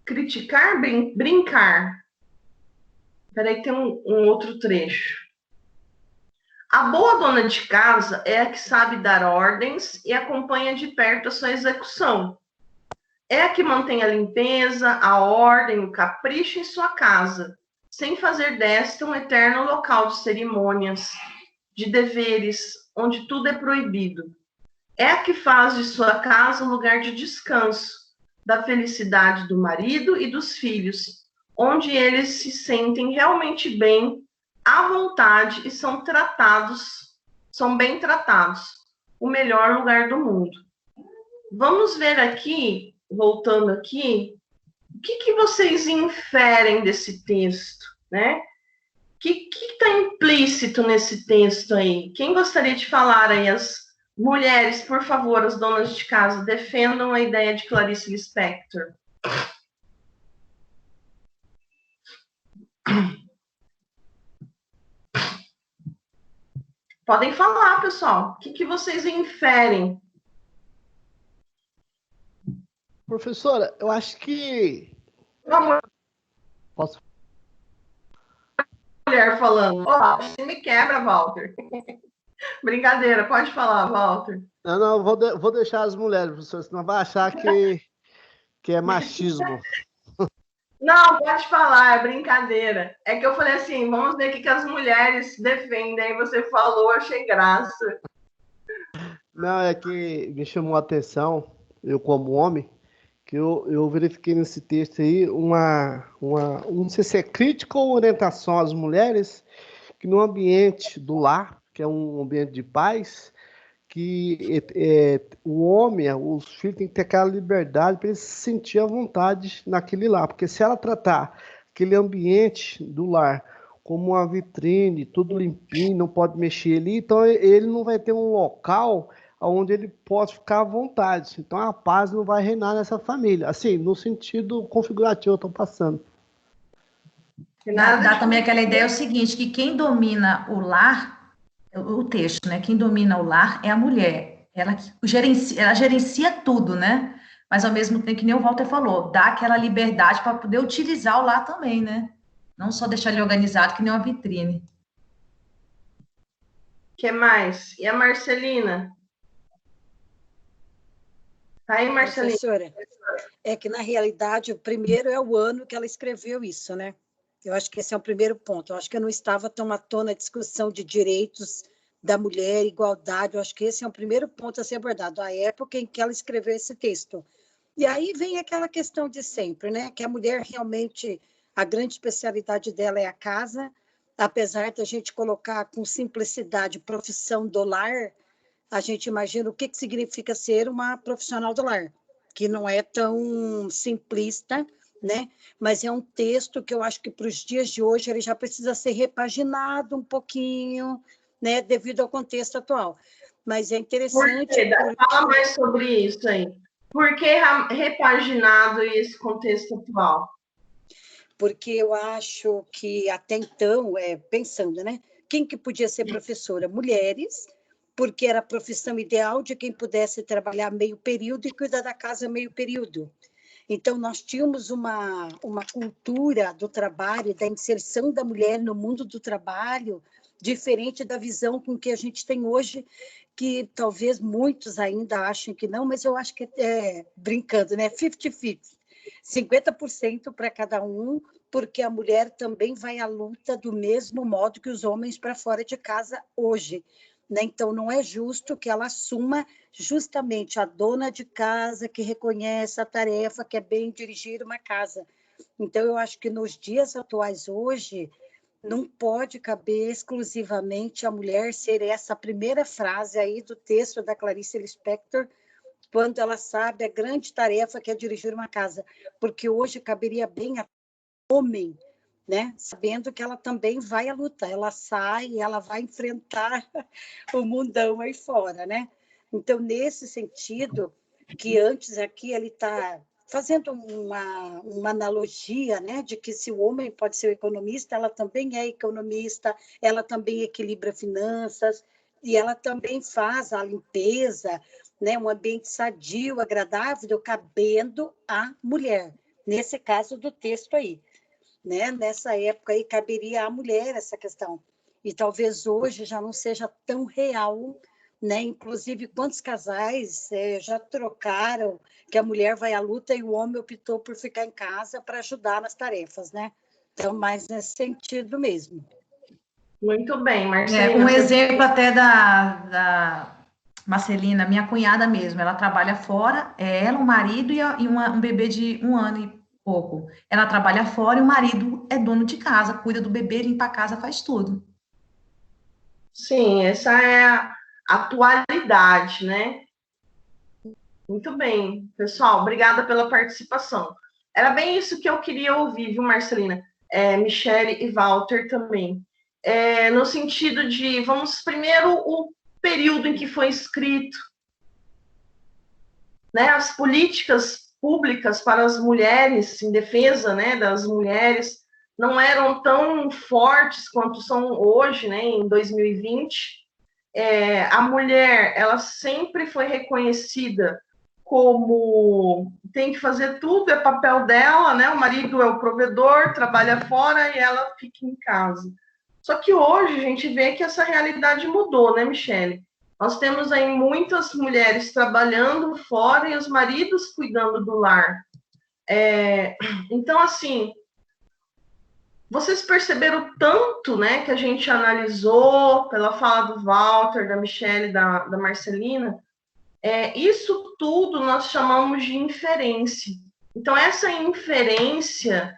criticar, brincar. Peraí, tem um outro trecho. A boa dona de casa é a que sabe dar ordens e acompanha de perto a sua execução. É a que mantém a limpeza, a ordem, o capricho em sua casa, sem fazer desta um eterno local de cerimônias, de deveres, onde tudo é proibido. É a que faz de sua casa um lugar de descanso, da felicidade do marido e dos filhos, onde eles se sentem realmente bem, à vontade e são bem tratados. O melhor lugar do mundo. Vamos ver aqui, voltando aqui, o que vocês inferem desse texto, né? O que está implícito nesse texto aí? Quem gostaria de falar aí? As mulheres, por favor, as donas de casa, defendam a ideia de Clarice Lispector. Podem falar, pessoal. O que vocês inferem?
Professora, eu acho que...
Uma
Posso?
mulher falando. Ó, você me quebra, Walter. Brincadeira, pode falar, Walter.
Não, vou deixar as mulheres, professora, senão vai achar que é machismo.
Não, pode falar, é brincadeira. É que eu falei assim, vamos ver o que as mulheres defendem. Aí você falou, achei graça.
Não, é que me chamou a atenção, eu como homem, que eu verifiquei nesse texto aí não sei se é crítica ou orientação às mulheres, que no ambiente do lar, que é um ambiente de paz, que o homem, os filhos têm que ter aquela liberdade para eles se sentir à vontade naquele lar, porque se ela tratar aquele ambiente do lar como uma vitrine, tudo limpinho, não pode mexer ali, então ele não vai ter um local onde ele pode ficar à vontade. Então a paz não vai reinar nessa família. Assim, no sentido configurativo eu estou passando.
Dá também aquela ideia o seguinte, que quem domina o lar, o texto, né? Quem domina o lar é a mulher. Ela gerencia tudo, né? Mas ao mesmo tempo, que nem o Walter falou, dá aquela liberdade para poder utilizar o lar também, né? Não só deixar ele organizado que nem uma vitrine.
O que mais? E a Marcelina? Aí, Marcelina.
Professora, é que na realidade o primeiro é o ano que ela escreveu isso, né? Eu acho que esse é o primeiro ponto. Eu acho que eu não estava tão à tona a discussão de direitos da mulher, igualdade. Eu acho que esse é o primeiro ponto a ser abordado, a época em que ela escreveu esse texto. E aí vem aquela questão de sempre, né? Que a mulher realmente, a grande especialidade dela é a casa, apesar da gente colocar com simplicidade profissão do lar, a gente imagina o que significa ser uma profissional do lar, que não é tão simplista, né? Mas é um texto que eu acho que para os dias de hoje ele já precisa ser repaginado um pouquinho, né? Devido ao contexto atual. Mas é interessante...
Fala mais sobre isso aí. Por que repaginado esse contexto atual?
Porque eu acho que até então, pensando, né? Quem que podia ser professora? Mulheres, porque era a profissão ideal de quem pudesse trabalhar meio período e cuidar da casa meio período. Então, nós tínhamos uma cultura do trabalho, da inserção da mulher no mundo do trabalho, diferente da visão com que a gente tem hoje, que talvez muitos ainda achem que não, mas eu acho que brincando, né? 50-50. 50% para cada um, porque a mulher também vai à luta do mesmo modo que os homens para fora de casa hoje. Né? Então, não é justo que ela assuma justamente a dona de casa que reconhece a tarefa que é bem dirigir uma casa. Então, eu acho que nos dias atuais hoje, não pode caber exclusivamente a mulher ser essa primeira frase aí do texto da Clarice Lispector, quando ela sabe a grande tarefa que é dirigir uma casa, porque hoje caberia bem a homem, né? Sabendo que ela também vai à luta, ela sai, ela vai enfrentar o mundão aí fora, né? Então, nesse sentido, que antes aqui ele está fazendo uma analogia, né, de que se o homem pode ser economista, ela também é economista, ela também equilibra finanças, e ela também faz a limpeza, né, um ambiente sadio, agradável, cabendo à mulher, nesse caso do texto aí. Né? Nessa época aí caberia à mulher essa questão. E talvez hoje já não seja tão real, né? Inclusive, quantos casais já trocaram que a mulher vai à luta e o homem optou por ficar em casa para ajudar nas tarefas, né? Então, mais nesse sentido mesmo.
Muito bem, Marcelina.
Um exemplo até da Marcelina, minha cunhada mesmo, ela trabalha fora, ela, o marido e um bebê de 1 ano e pouco. Ela trabalha fora e o marido é dono de casa, cuida do bebê, limpa a casa, faz tudo.
Sim, essa é a atualidade, né? Muito bem, pessoal, obrigada pela participação. Era bem isso que eu queria ouvir, viu, Marcelina? Michele e Walter também. No sentido de, vamos primeiro o período em que foi escrito, né, as políticas públicas para as mulheres, em defesa, né, das mulheres, não eram tão fortes quanto são hoje, né, em 2020. A mulher, ela sempre foi reconhecida como tem que fazer tudo, é papel dela, né? O marido é o provedor, trabalha fora e ela fica em casa. Só que hoje a gente vê que essa realidade mudou, né, Michele? Nós temos aí muitas mulheres trabalhando fora e os maridos cuidando do lar. Então, assim, vocês perceberam tanto, né, que a gente analisou pela fala do Walter, da Michele, da Marcelina, isso tudo nós chamamos de inferência. Então, essa inferência,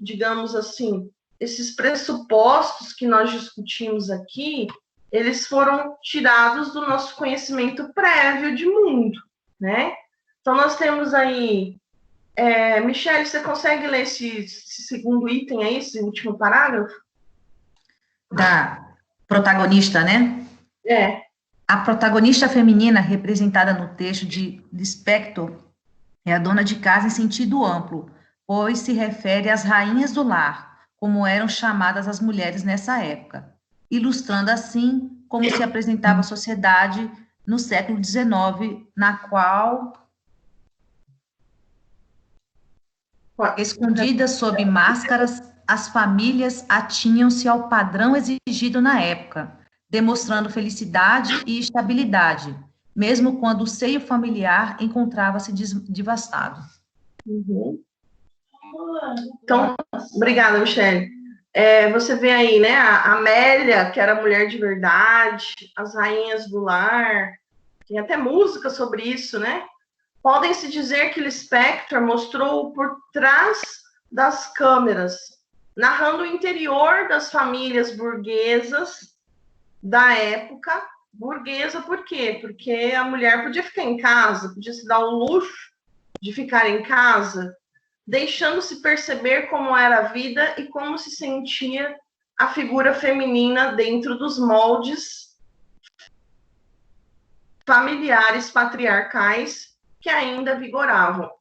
digamos assim, esses pressupostos que nós discutimos aqui, eles foram tirados do nosso conhecimento prévio de mundo, né? Então, nós temos aí... Michele, você consegue ler esse segundo item aí, esse último parágrafo?
Da protagonista, né? A protagonista feminina representada no texto de Lispector é a dona de casa em sentido amplo, pois se refere às rainhas do lar, como eram chamadas as mulheres nessa época, ilustrando assim como se apresentava a sociedade no século XIX, na qual, escondidas sob máscaras, as famílias atinham-se ao padrão exigido na época, demonstrando felicidade e estabilidade, mesmo quando o seio familiar encontrava-se devastado.
Uhum. Então, obrigada, Michele. Você vê aí, né, a Amélia, que era mulher de verdade, as rainhas do lar, tem até música sobre isso, né? Podem-se dizer que Lispector mostrou por trás das câmeras, narrando o interior das famílias burguesas da época. Burguesa por quê? Porque a mulher podia ficar em casa, podia se dar o luxo de ficar em casa, deixando-se perceber como era a vida e como se sentia a figura feminina dentro dos moldes familiares patriarcais que ainda vigoravam,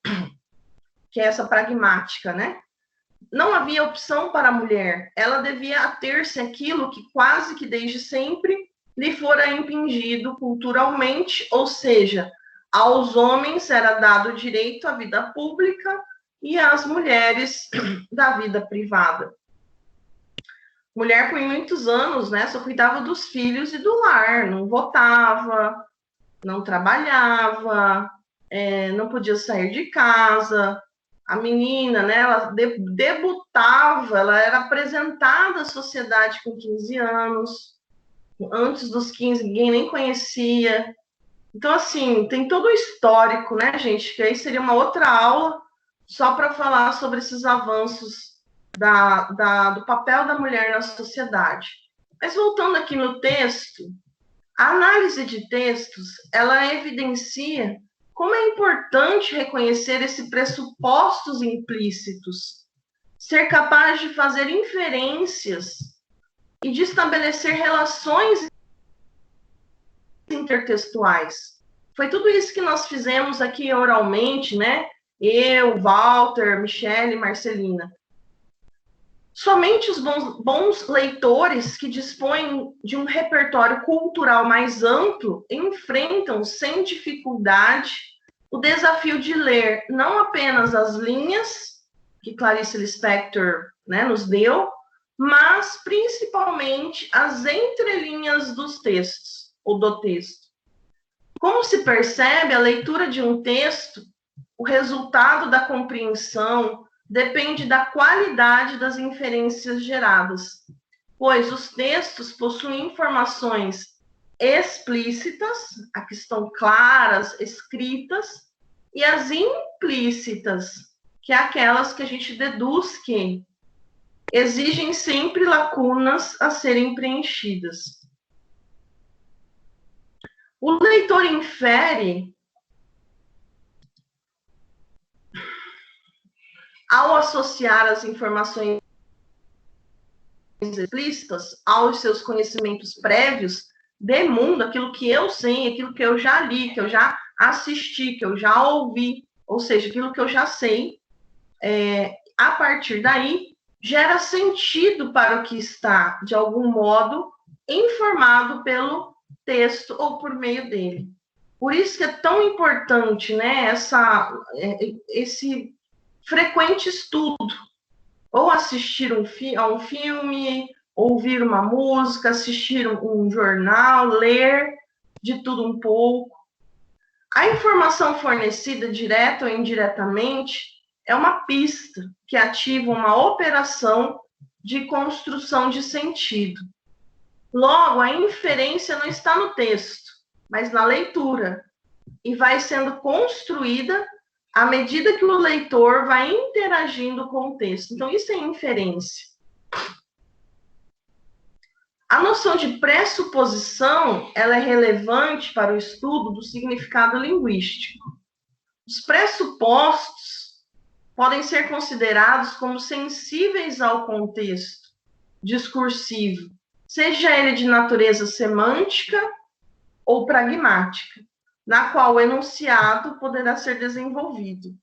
que é essa pragmática, né? Não havia opção para a mulher, ela devia ater-se àquilo que quase que desde sempre lhe fora impingido culturalmente, ou seja, Aos homens era dado o direito à vida pública e às mulheres da vida privada. Mulher, por muitos anos, né, só cuidava dos filhos e do lar, não votava, não trabalhava, não podia sair de casa. A menina, né, ela debutava, ela era apresentada à sociedade com 15 anos. Antes dos 15, ninguém nem conhecia. Então, assim, tem todo o histórico, né, gente? Que aí seria uma outra aula só para falar sobre esses avanços do papel da mulher na sociedade. Mas voltando aqui no texto, a análise de textos, ela evidencia como é importante reconhecer esses pressupostos implícitos, ser capaz de fazer inferências e de estabelecer relações intertextuais. Foi tudo isso que nós fizemos aqui oralmente, né? Eu, Walter, Michele, Marcelina. Somente os bons leitores que dispõem de um repertório cultural mais amplo enfrentam sem dificuldade o desafio de ler não apenas as linhas que Clarice Lispector, né, nos deu, mas principalmente as entrelinhas dos textos, ou do texto. Como se percebe, a leitura de um texto, o resultado da compreensão depende da qualidade das inferências geradas, pois os textos possuem informações explícitas, aqui estão claras, escritas, e as implícitas, que é aquelas que a gente deduz que exigem sempre lacunas a serem preenchidas. O leitor infere, ao associar as informações explícitas aos seus conhecimentos prévios de mundo, aquilo que eu sei, aquilo que eu já li, que eu já assisti, que eu já ouvi, ou seja, aquilo que eu já sei, a partir daí, gera sentido para o que está, de algum modo, informado pelo texto ou por meio dele. Por isso que é tão importante, né, esse frequente estudo, ou assistir a um filme, ouvir uma música, assistir um jornal, ler de tudo um pouco. A informação fornecida, direta ou indiretamente, é uma pista que ativa uma operação de construção de sentido. Logo, a inferência não está no texto, mas na leitura, e vai sendo construída à medida que o leitor vai interagindo com o texto. Então, isso é inferência. A noção de pressuposição, ela é relevante para o estudo do significado linguístico. Os pressupostos podem ser considerados como sensíveis ao contexto discursivo, seja ele de natureza semântica ou pragmática, na qual o enunciado poderá ser desenvolvido.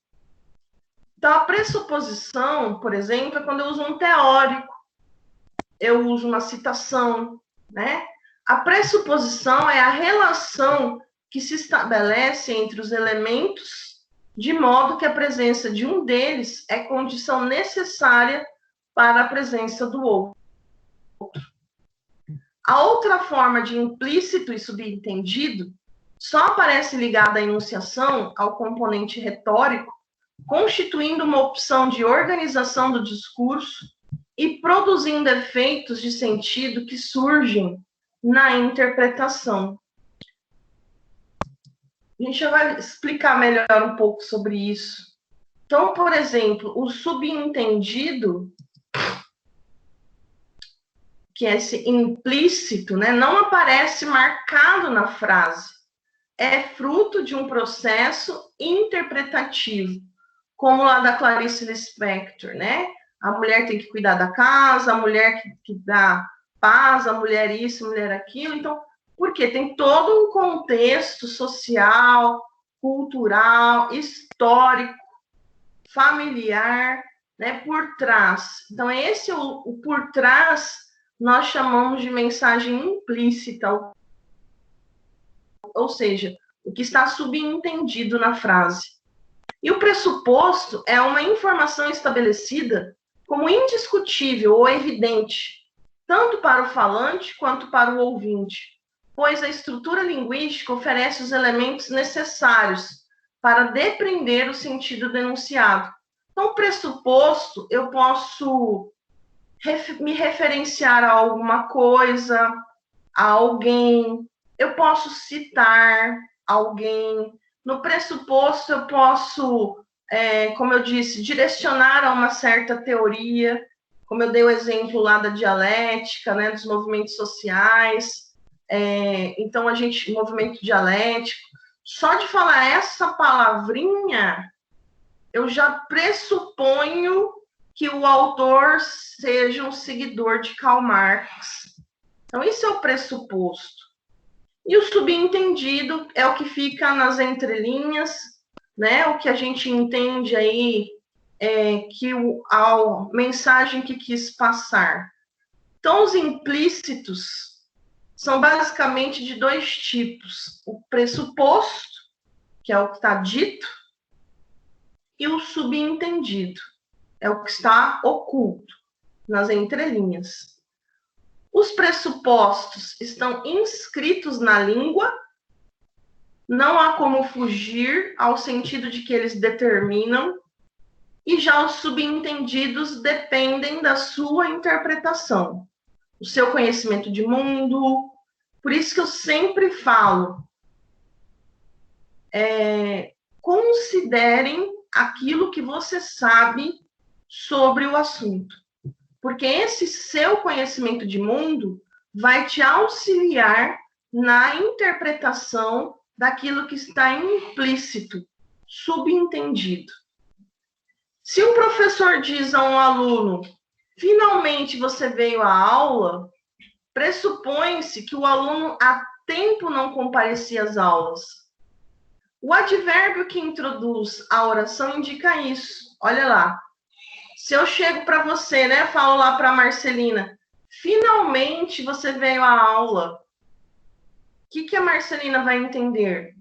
Então, a pressuposição, por exemplo, é quando eu uso um teórico, eu uso uma citação, né? A pressuposição é a relação que se estabelece entre os elementos, de modo que a presença de um deles é condição necessária para a presença do outro. A outra forma de implícito e subentendido só aparece ligada à enunciação, ao componente retórico, constituindo uma opção de organização do discurso e produzindo efeitos de sentido que surgem na interpretação. A gente já vai explicar melhor um pouco sobre isso. Então, por exemplo, o subentendido, que é esse implícito, né, não aparece marcado na frase. É fruto de um processo interpretativo, como lá da Clarice Lispector, né? A mulher tem que cuidar da casa, a mulher que dá paz, a mulher isso, a mulher aquilo. Então, por quê? Tem todo um contexto social, cultural, histórico, familiar, né, por trás. Então, esse o por trás nós chamamos de mensagem implícita, ou seja, o que está subentendido na frase. E o pressuposto é uma informação estabelecida como indiscutível ou evidente, tanto para o falante quanto para o ouvinte, pois a estrutura linguística oferece os elementos necessários para depreender o sentido do enunciado. Então, o pressuposto, eu posso me referenciar a alguma coisa, a alguém, eu posso citar alguém. No pressuposto, eu posso, como eu disse, direcionar a uma certa teoria, como eu dei o exemplo lá da dialética, né, dos movimentos sociais. Então, movimento dialético, só de falar essa palavrinha, eu já pressuponho que o autor seja um seguidor de Karl Marx. Então, isso é o pressuposto. E o subentendido é o que fica nas entrelinhas, né? O que a gente entende aí que a mensagem que quis passar. Então, os implícitos são basicamente de dois tipos: o pressuposto, que é o que está dito, e o subentendido, é o que está oculto nas entrelinhas. Os pressupostos estão inscritos na língua, não há como fugir ao sentido de que eles determinam, e já os subentendidos dependem da sua interpretação, o seu conhecimento de mundo. Por isso que eu sempre falo, considerem aquilo que você sabe sobre o assunto, porque esse seu conhecimento de mundo vai te auxiliar na interpretação daquilo que está implícito, subentendido. Se o professor diz a um aluno, finalmente você veio à aula, pressupõe-se que o aluno há tempo não comparecia às aulas. O advérbio que introduz a oração indica isso. Olha lá. Se eu chego para você, né, falo lá para a Marcelina, finalmente você veio à aula. O que a Marcelina vai entender?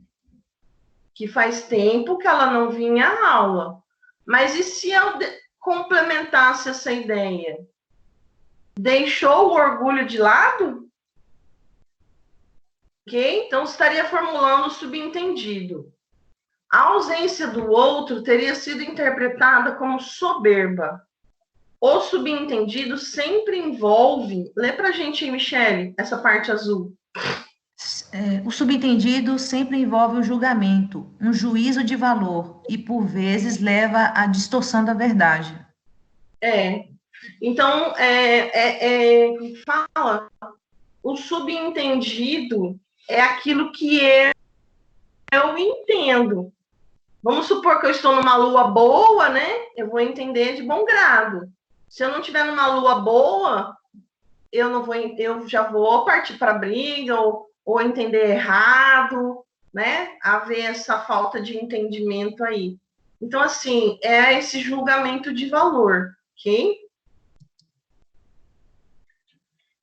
Que faz tempo que ela não vinha à aula. Mas e se eu complementasse essa ideia? Deixou o orgulho de lado? Ok? Então, estaria formulando o subentendido. A ausência do outro teria sido interpretada como soberba. O subentendido sempre envolve... Lê pra gente aí, Michele, essa parte azul.
O subentendido sempre envolve o julgamento, um juízo de valor, e por vezes leva à distorção da verdade.
Então, fala, o subentendido é aquilo que eu entendo. Vamos supor que eu estou numa lua boa, né? Eu vou entender de bom grado. Se eu não estiver numa lua boa, eu já vou partir para briga ou entender errado, né? Haver essa falta de entendimento aí. Então, assim, é esse julgamento de valor, ok?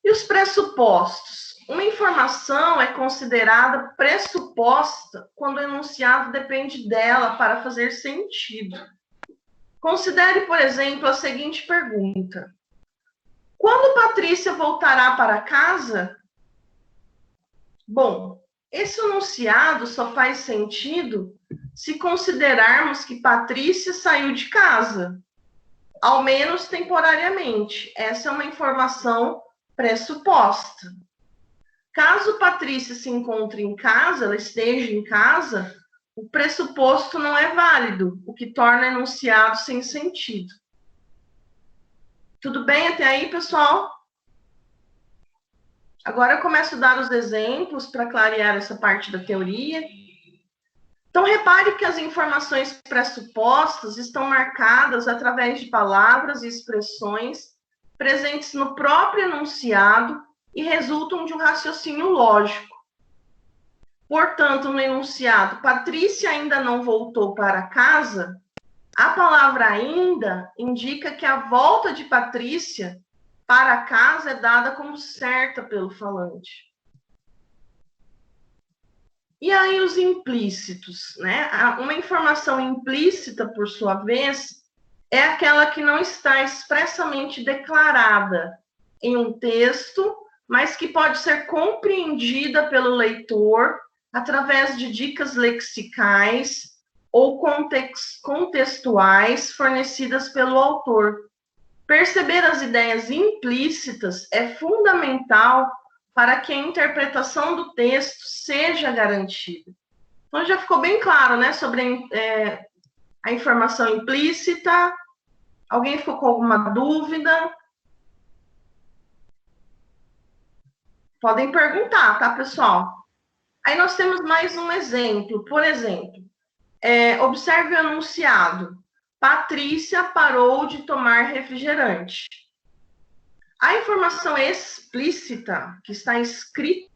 E os pressupostos? Uma informação é considerada pressuposta quando o enunciado depende dela para fazer sentido. Considere, por exemplo, a seguinte pergunta: quando Patrícia voltará para casa? Bom, esse enunciado só faz sentido se considerarmos que Patrícia saiu de casa, ao menos temporariamente. Essa é uma informação pressuposta. Caso Patrícia se encontre em casa, ela esteja em casa, o pressuposto não é válido, o que torna o enunciado sem sentido. Tudo bem até aí, pessoal? Agora eu começo a dar os exemplos para clarear essa parte da teoria. Então, repare que as informações pressupostas estão marcadas através de palavras e expressões presentes no próprio enunciado e resultam de um raciocínio lógico. Portanto, no enunciado, Patrícia ainda não voltou para casa, a palavra ainda indica que a volta de Patrícia para casa é dada como certa pelo falante. E aí os implícitos, né? Uma informação implícita, por sua vez, é aquela que não está expressamente declarada em um texto, mas que pode ser compreendida pelo leitor através de dicas lexicais ou contextuais fornecidas pelo autor. Perceber as ideias implícitas é fundamental para que a interpretação do texto seja garantida. Então, já ficou bem claro, né, sobre a informação implícita. Alguém ficou com alguma dúvida? Podem perguntar, tá, pessoal? Aí nós temos mais um exemplo. Por exemplo, observe o enunciado. Patrícia parou de tomar refrigerante. A informação explícita que está escrito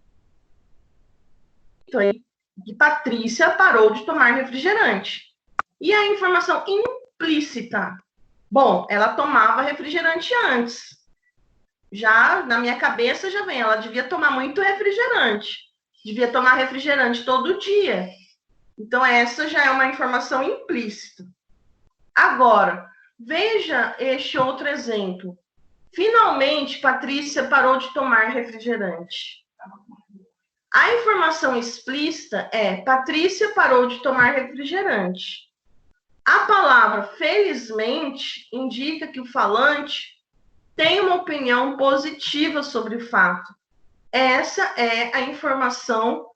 aí, que Patrícia parou de tomar refrigerante. E a informação implícita? Bom, ela tomava refrigerante antes. Já na minha cabeça já vem, ela devia tomar muito refrigerante. Devia tomar refrigerante todo dia. Então, essa já é uma informação implícita. Agora, veja este outro exemplo. Finalmente, Patrícia parou de tomar refrigerante. A informação explícita é: Patrícia parou de tomar refrigerante. A palavra felizmente indica que o falante tem uma opinião positiva sobre o fato. Essa é a informação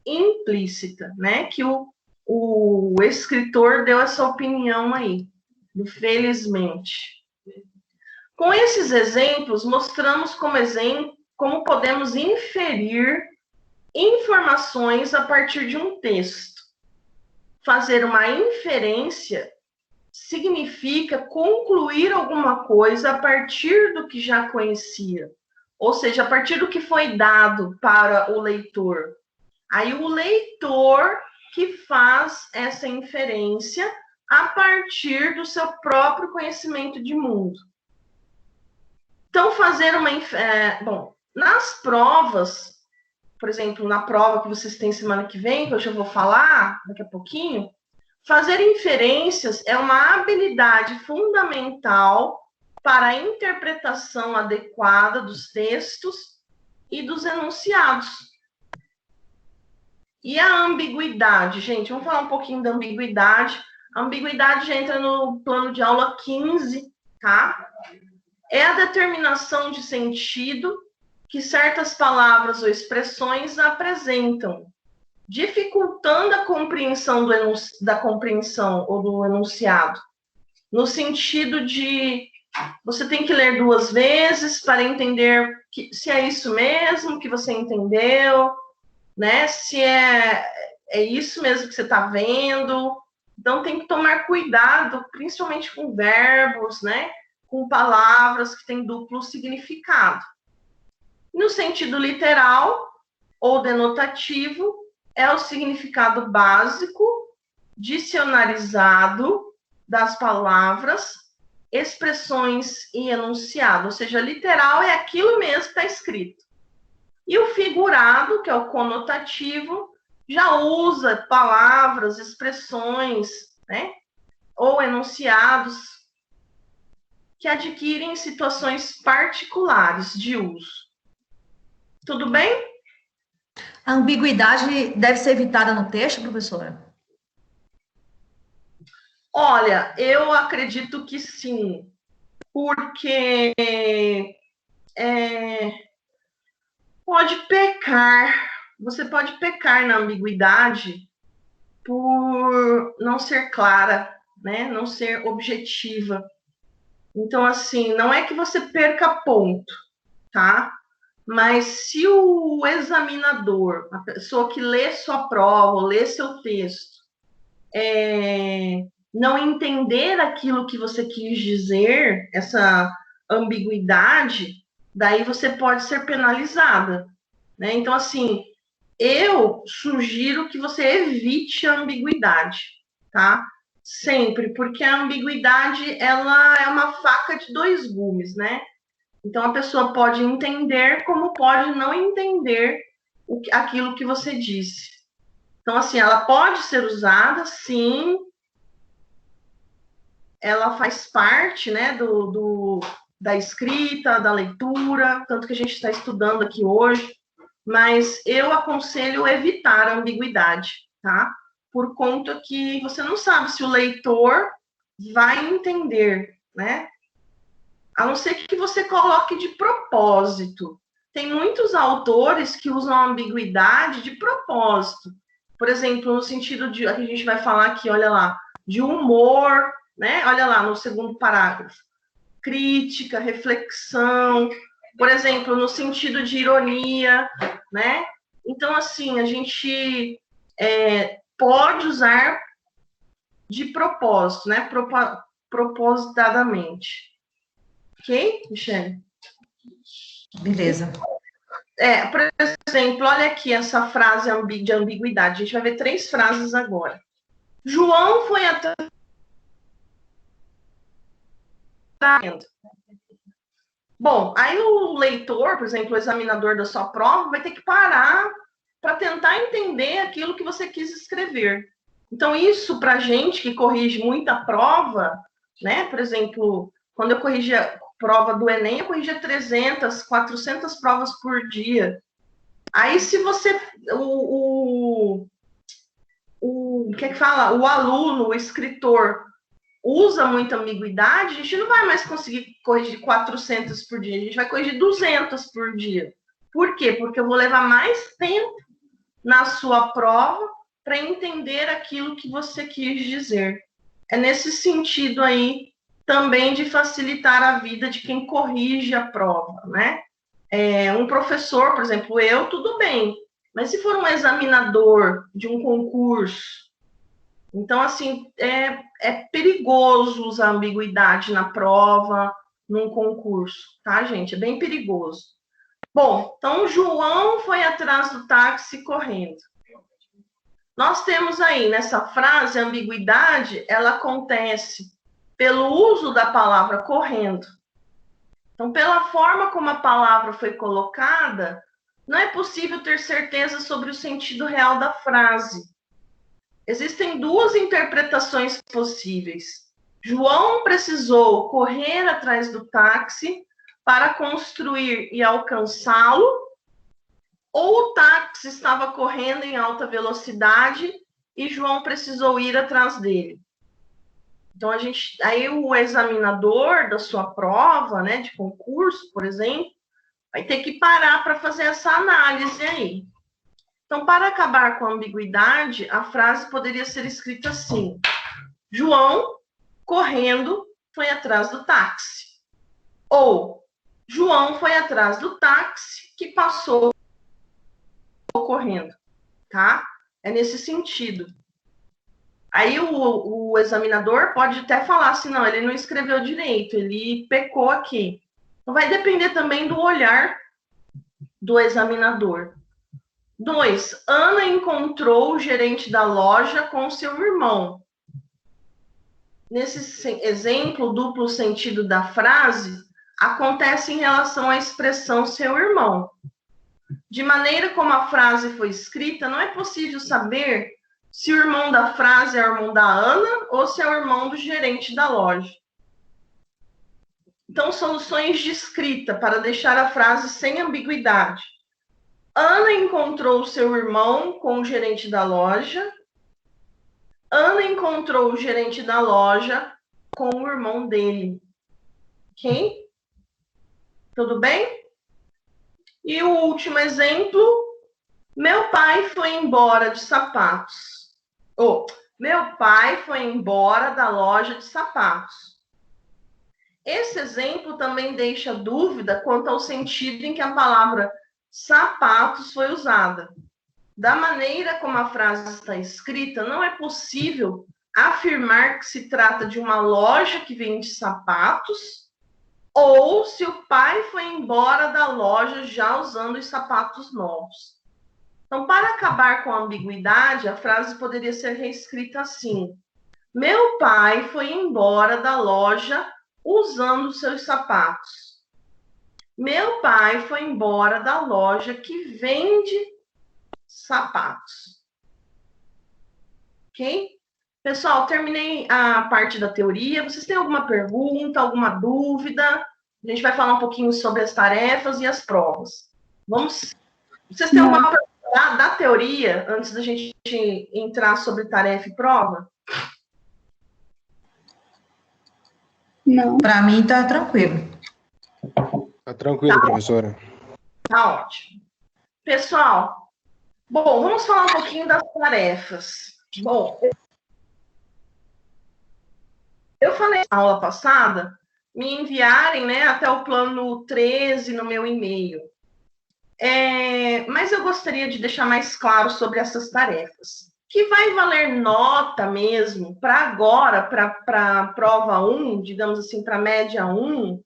implícita, né? Que o escritor deu essa opinião aí, do felizmente. Com esses exemplos, mostramos como podemos inferir informações a partir de um texto. Fazer uma inferência significa concluir alguma coisa a partir do que já conhecia, ou seja, a partir do que foi dado para o leitor. Aí o leitor que faz essa inferência a partir do seu próprio conhecimento de mundo. Então, fazer uma... bom, nas provas, por exemplo, na prova que vocês têm semana que vem, que eu já vou falar daqui a pouquinho, fazer inferências é uma habilidade fundamental para a interpretação adequada dos textos e dos enunciados. E a ambiguidade, gente, vamos falar um pouquinho da ambiguidade. A ambiguidade já entra no plano de aula 15, tá? É a determinação de sentido que certas palavras ou expressões apresentam, dificultando a compreensão da compreensão ou do enunciado, no sentido de você tem que ler 2 vezes para entender se é isso mesmo que você entendeu, né? Se é isso mesmo que você está vendo. Então, tem que tomar cuidado, principalmente com verbos, né? Com palavras que têm duplo significado. No sentido literal ou denotativo, é o significado básico, dicionarizado das palavras, expressões e enunciado. Ou seja, literal é aquilo mesmo que está escrito. E o figurado, que é o conotativo, já usa palavras, expressões, né? Ou enunciados que adquirem situações particulares de uso. Tudo bem?
A ambiguidade deve ser evitada no texto, professora?
Olha, eu acredito que sim, porque você pode pecar na ambiguidade por não ser clara, né? Não ser objetiva. Então, assim, não é que você perca ponto, tá? Mas se o examinador, a pessoa que lê sua prova, lê seu texto, não entender aquilo que você quis dizer, essa ambiguidade, daí você pode ser penalizada, né? Então, assim, eu sugiro que você evite a ambiguidade, tá? Sempre, porque a ambiguidade, ela é uma faca de 2 gumes, né? Então, a pessoa pode entender como pode não entender aquilo que você disse. Então, assim, ela pode ser usada, sim, ela faz parte, né, da escrita, da leitura, tanto que a gente está estudando aqui hoje, mas eu aconselho evitar a ambiguidade, tá? Por conta que você não sabe se o leitor vai entender, né? A não ser que você coloque de propósito. Tem muitos autores que usam a ambiguidade de propósito. Por exemplo, no sentido de, a gente vai falar aqui, olha lá, de humor, né? Olha lá, no segundo parágrafo. Crítica, reflexão, por exemplo, no sentido de ironia, né? Então, assim, a gente pode usar de propósito, né? Propositadamente. Ok, Michele?
Beleza.
Por exemplo, olha aqui essa frase de ambiguidade. A gente vai ver 3 frases agora. João foi atrás. Bom, aí o leitor, por exemplo, o examinador da sua prova, vai ter que parar para tentar entender aquilo que você quis escrever. Então, isso para gente que corrige muita prova, né? Por exemplo, quando eu corrigia prova do Enem, eu corrigia 300, 400 provas por dia. Aí, se você... O que é que fala? O aluno, o escritor, usa muita ambiguidade, a gente não vai mais conseguir corrigir 400 por dia, a gente vai corrigir 200 por dia. Por quê? Porque eu vou levar mais tempo na sua prova para entender aquilo que você quis dizer. É nesse sentido aí também de facilitar a vida de quem corrige a prova, né? Um professor, por exemplo, eu, tudo bem, mas se for um examinador de um concurso, então, assim, é perigoso usar ambiguidade na prova, num concurso, tá, gente? É bem perigoso. Bom, então, João foi atrás do táxi correndo. Nós temos aí, nessa frase, a ambiguidade, ela acontece pelo uso da palavra correndo. Então, pela forma como a palavra foi colocada, não é possível ter certeza sobre o sentido real da frase. Existem 2 interpretações possíveis. João precisou correr atrás do táxi para construir e alcançá-lo, ou o táxi estava correndo em alta velocidade e João precisou ir atrás dele. Então, aí o examinador da sua prova, né, de concurso, por exemplo, vai ter que parar para fazer essa análise aí. Então, para acabar com a ambiguidade, a frase poderia ser escrita assim: João, correndo, foi atrás do táxi. Ou, João foi atrás do táxi que passou correndo, tá? É nesse sentido. Aí o examinador pode até falar assim, não, ele não escreveu direito, ele pecou aqui. Então, vai depender também do olhar do examinador. 2, Ana encontrou o gerente da loja com seu irmão. Nesse exemplo, o duplo sentido da frase acontece em relação à expressão seu irmão. De maneira como a frase foi escrita, não é possível saber se o irmão da frase é o irmão da Ana ou se é o irmão do gerente da loja. Então, soluções de escrita para deixar a frase sem ambiguidade. Ana encontrou seu irmão com o gerente da loja. Ana encontrou o gerente da loja com o irmão dele. Ok? Tudo bem? E o último exemplo. Meu pai foi embora de sapatos. Meu pai foi embora da loja de sapatos. Esse exemplo também deixa dúvida quanto ao sentido em que a palavra sapatos foi usada. Da maneira como a frase está escrita, não é possível afirmar que se trata de uma loja que vende sapatos ou se o pai foi embora da loja já usando os sapatos novos. Então, para acabar com a ambiguidade, a frase poderia ser reescrita assim: meu pai foi embora da loja usando seus sapatos. Meu pai foi embora da loja que vende sapatos. ok? Pessoal, terminei a parte da teoria. Vocês têm alguma pergunta, alguma dúvida? A gente vai falar um pouquinho sobre as tarefas e as provas. Vocês têm alguma pergunta da teoria, antes da gente entrar sobre tarefa e prova?
Não.
Para mim tá tranquilo.
Tá tranquilo, professora.
Tá ótimo. Pessoal, bom, vamos falar um pouquinho das tarefas. Bom, eu falei na aula passada, me enviarem, né, até o plano 13 no meu e-mail. Mas eu gostaria de deixar mais claro sobre essas tarefas. Que vai valer nota mesmo para agora, para a prova 1, digamos assim, para a média 1,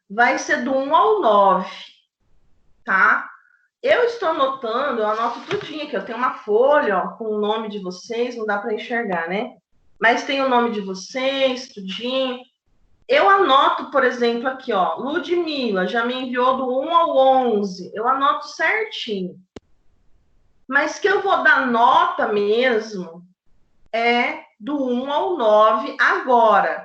vai ser do 1 ao 9, tá? Eu estou anotando, eu anoto tudinho aqui, eu tenho uma folha, ó, com o nome de vocês, não dá para enxergar, né? Mas tem o nome de vocês, tudinho. Eu anoto, por exemplo, aqui, ó, Ludmila já me enviou do 1 ao 11, eu anoto certinho. Mas que eu vou dar nota mesmo é do 1 ao 9 agora.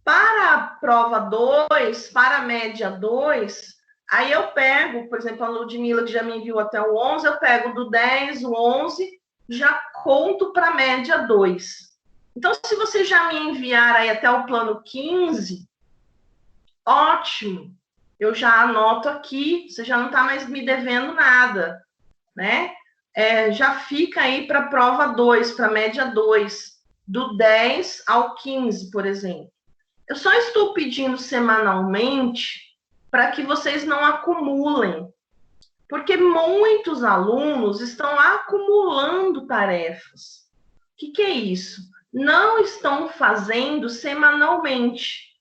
Para a prova 2, para a média 2, aí eu pego, por exemplo, a Ludmila, que já me enviou até o 11, eu pego do 10, o 11, já conto para a média 2. Então, se você já me enviar aí até o plano 15, ótimo. Eu já anoto aqui, você já não está mais me devendo nada, né? Já fica aí para a prova 2, para a média 2, do 10 ao 15, por exemplo. Eu só estou pedindo semanalmente para que vocês não acumulem, porque muitos alunos estão acumulando tarefas. O que é isso? Não estão fazendo semanalmente.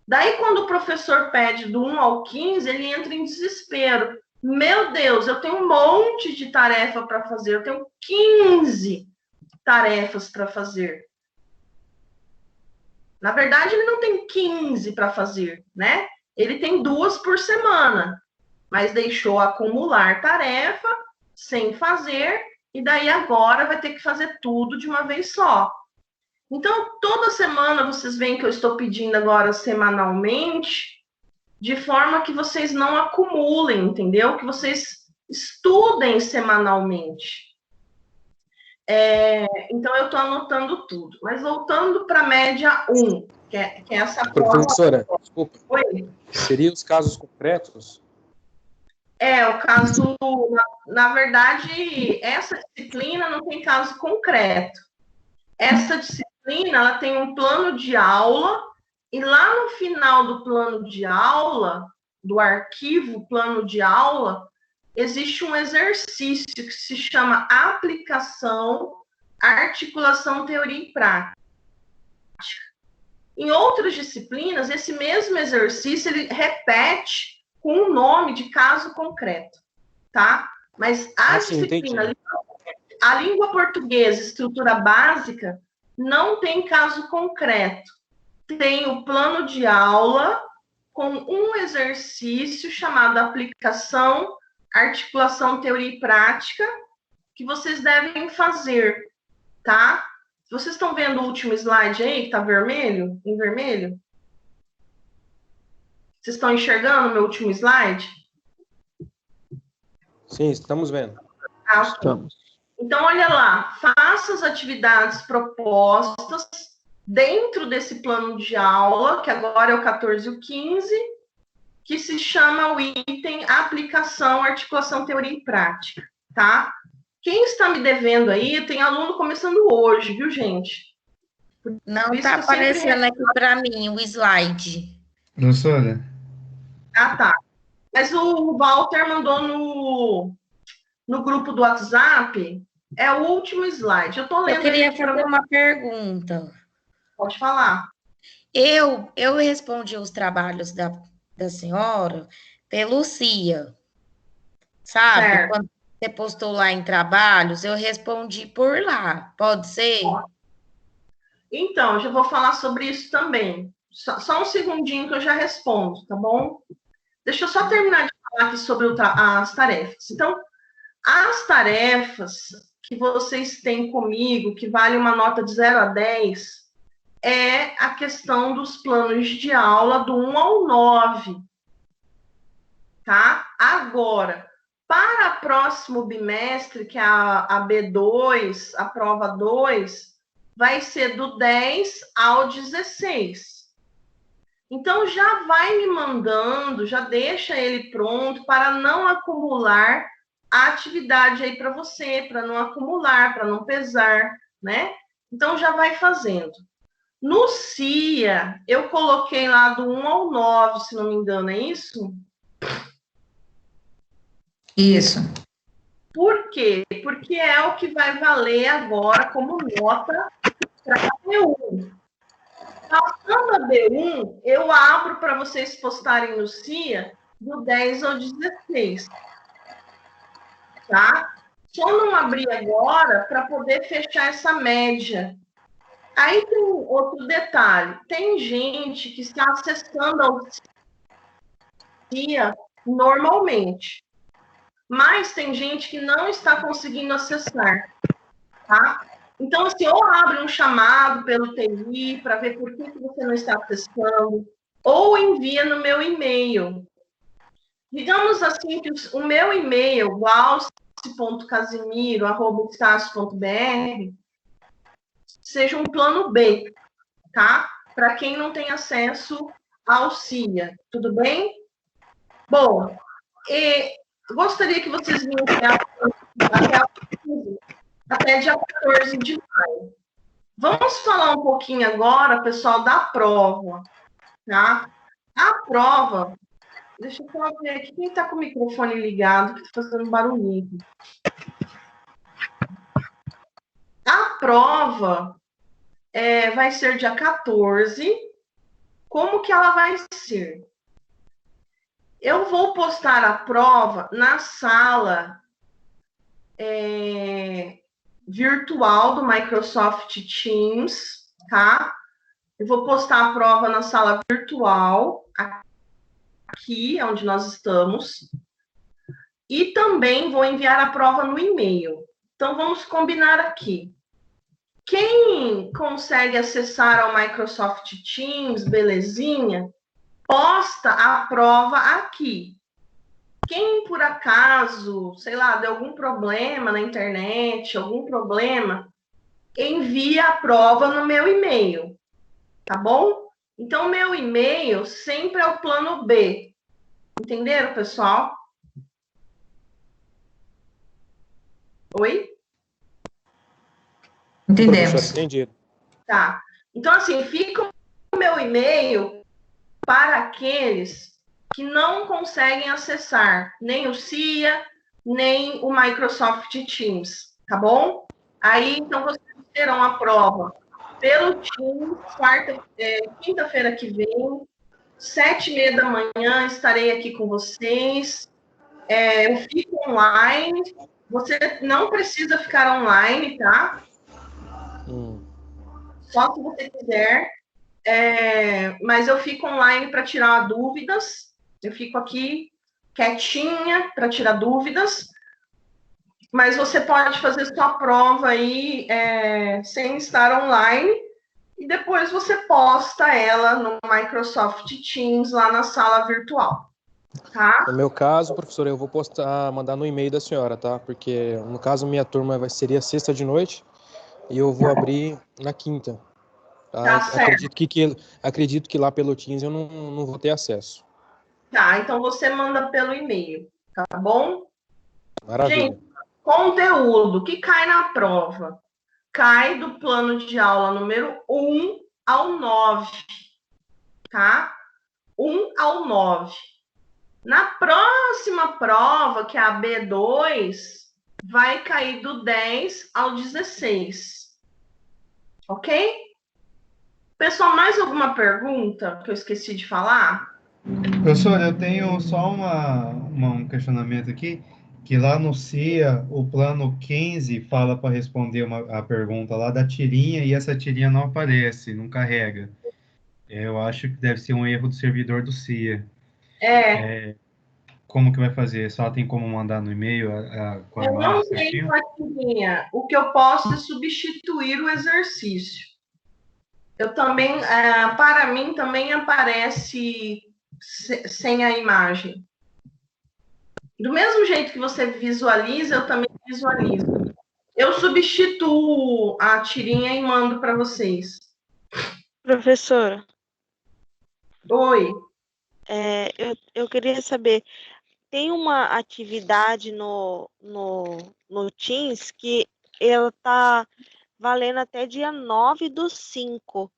Daí, quando o professor pede do 1 ao 15, ele entra em desespero. Meu Deus, eu tenho um monte de tarefa para fazer, eu tenho 15 tarefas para fazer. Na verdade, ele não tem 15 para fazer, né? Ele tem 2 por semana, mas deixou acumular tarefa sem fazer, e daí agora vai ter que fazer tudo de uma vez só. Então, toda semana vocês veem que eu estou pedindo agora semanalmente, de forma que vocês não acumulem, entendeu? Que vocês estudem semanalmente. Então, eu estou anotando tudo. Mas voltando para a média 1, que é essa prova.
Professora, desculpa.
Oi?
Seriam os casos concretos?
O caso... Na verdade, essa disciplina não tem caso concreto. Essa disciplina, ela tem um plano de aula, e lá no final do plano de aula, do arquivo plano de aula, existe um exercício que se chama aplicação, articulação, teoria e prática. Em outras disciplinas, esse mesmo exercício, ele repete com o nome de caso concreto, tá? Mas a disciplina, a língua portuguesa, estrutura básica, não tem caso concreto. Tem o plano de aula com um exercício chamado aplicação, articulação, teoria e prática, que vocês devem fazer, tá? Vocês estão vendo o último slide aí, que está vermelho, em vermelho? Vocês estão enxergando o meu último slide?
Sim, estamos vendo.
Estamos.
Então, olha lá, faça as atividades propostas dentro desse plano de aula, que agora é o 14 e o 15, que se chama o item aplicação, articulação, teoria e prática, tá? Quem está me devendo aí, tem aluno começando hoje, viu, gente?
Não está aparecendo aqui para mim o slide.
Professora?
Ah, tá. Mas o Walter mandou no grupo do WhatsApp, é o último slide. Eu tô lendo.
Eu queria fazer uma pergunta.
Pode falar.
Eu respondi os trabalhos da senhora pelo CIA, sabe?
Certo.
Quando você postou lá em trabalhos, eu respondi por lá. Pode ser?
Então, eu já vou falar sobre isso também. Só um segundinho que eu já respondo, tá bom? Deixa eu só terminar de falar aqui sobre as tarefas. Então, as tarefas que vocês têm comigo, que vale uma nota de 0 a 10, é a questão dos planos de aula do 1 ao 9, tá? Agora, para o próximo bimestre, que é a B2, a prova 2, vai ser do 10 ao 16. Então, já vai me mandando, já deixa ele pronto para não acumular a atividade aí para você, para não acumular, para não pesar, né? Então, já vai fazendo. No CIA, eu coloquei lá do 1 ao 9, se não me engano, é isso?
Isso.
Por quê? Porque é o que vai valer agora como nota para a B1. Passando a B1, eu abro para vocês postarem no CIA do 10 ao 16. Tá? Só não abrir agora para poder fechar essa média. Aí tem outro detalhe. Tem gente que está acessando ao CIA normalmente. Mas tem gente que não está conseguindo acessar, tá? Então, assim, ou abre um chamado pelo TI para ver por que você não está acessando, ou envia no meu e-mail. Digamos assim que o meu e-mail, walce.casimiro@stacio.br, seja um plano B, tá? Para quem não tem acesso ao CIA, tudo bem? Bom, gostaria que vocês viessem até dia 14 de maio. Vamos falar um pouquinho agora, pessoal, da prova, tá? A prova, deixa eu só ver aqui, quem está com o microfone ligado, que está fazendo barulhinho. A prova vai ser dia 14. Como que ela vai ser? Eu vou postar a prova na sala virtual do Microsoft Teams, tá? Eu vou postar a prova na sala virtual, aqui onde nós estamos, e também vou enviar a prova no e-mail. Então, vamos combinar aqui. Quem consegue acessar ao Microsoft Teams, belezinha, posta a prova aqui. Quem, por acaso, sei lá, deu algum problema na internet, algum problema, envia a prova no meu e-mail, tá bom? Então, meu e-mail sempre é o plano B. Entenderam, pessoal? Oi?
Entendemos.
Professor, entendido.
Tá. Então, assim, fica o meu e-mail para aqueles que não conseguem acessar nem o CIA, nem o Microsoft Teams, tá bom? Aí, então, vocês terão a prova pelo Teams, quinta-feira que vem, 7h30 da manhã, estarei aqui com vocês. Eu fico online, você não precisa ficar online, tá? Só se você quiser. Mas eu fico online para tirar dúvidas. Eu fico aqui quietinha para tirar dúvidas. Mas você pode fazer sua prova aí sem estar online. E depois você posta ela no Microsoft Teams lá na sala virtual. Tá?
No meu caso, professor, eu vou mandar no e-mail da senhora, tá? Porque, no caso, minha turma seria sexta de noite e eu vou abrir na quinta.
Tá certo.
Acredito que lá pelo Teams eu não vou ter acesso.
Tá, então você manda pelo e-mail, tá bom?
Maravilha.
Gente, conteúdo que cai na prova. Cai do plano de aula número 1 ao 9, tá? 1 ao 9. Na próxima prova, que é a B2, vai cair do 10 ao 16. Ok? Pessoal, mais alguma pergunta que eu esqueci de falar?
Professor, eu tenho só um questionamento aqui, que lá no CIA, o plano 15 fala para responder a pergunta lá da tirinha, e essa tirinha não aparece, não carrega. Eu acho que deve ser um erro do servidor do CIA. como que vai fazer? Só tem como mandar no e-mail com a
Eu
imagem
não
certinho?
tenho atirinha. O que eu posso é substituir o exercício. Eu também, para mim, também aparece sem a imagem. Do mesmo jeito que você visualiza, eu também visualizo. Eu substituo a tirinha e mando para vocês.
Professora,
Oi.
eu queria saber, tem uma atividade no Teams que ela tá valendo até dia 9/5.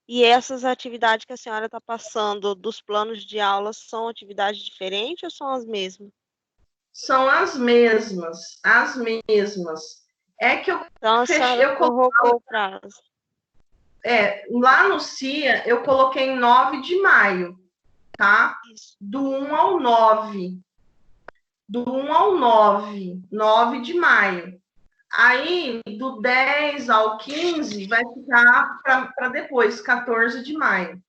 E essas atividades que a senhora está passando dos planos de aula são atividades diferentes ou são as mesmas?
São as mesmas, as mesmas. É que
Então a senhora prorrogou o prazo.
Lá no CIA, eu coloquei 9 de maio, tá?
Isso.
Do 1 ao 9. Do 1 ao 9. 9 de maio. Aí, do 10 ao 15, vai ficar para depois, 14 de maio.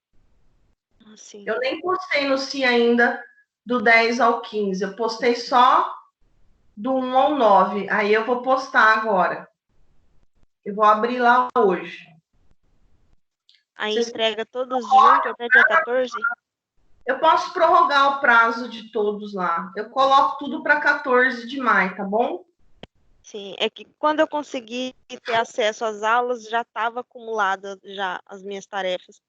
Assim.
Eu nem postei no CIA ainda do 10 ao 15. Eu postei só do 1 ao 9. Aí eu vou postar agora. Eu vou abrir lá hoje.
Aí entrega todos juntos até dia 14?
Eu posso prorrogar o prazo de todos lá. Eu coloco tudo para 14 de maio, tá bom?
Sim, é que quando eu consegui ter acesso às aulas, já estava acumulada já as minhas tarefas.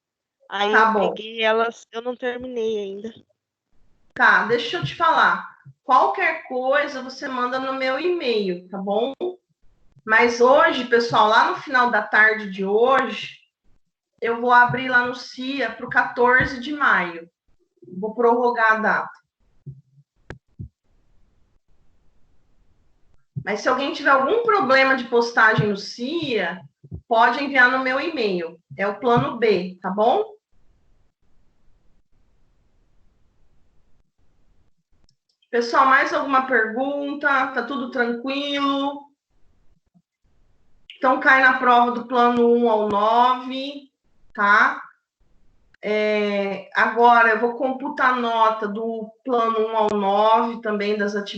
Aí
Tá
eu
bom.
peguei elas, eu não terminei ainda.
Tá, deixa eu te falar. Qualquer coisa você manda no meu e-mail, tá bom? Mas hoje, pessoal, lá no final da tarde de hoje, eu vou abrir lá no CIA para o 14 de maio. Vou prorrogar a data. Mas se alguém tiver algum problema de postagem no CIA, pode enviar no meu e-mail. É o plano B, tá bom? Pessoal, mais alguma pergunta? Tá tudo tranquilo? Então, cai na prova do plano 1 ao 9, tá? Agora, eu vou computar a nota do plano 1 ao 9, também das atividades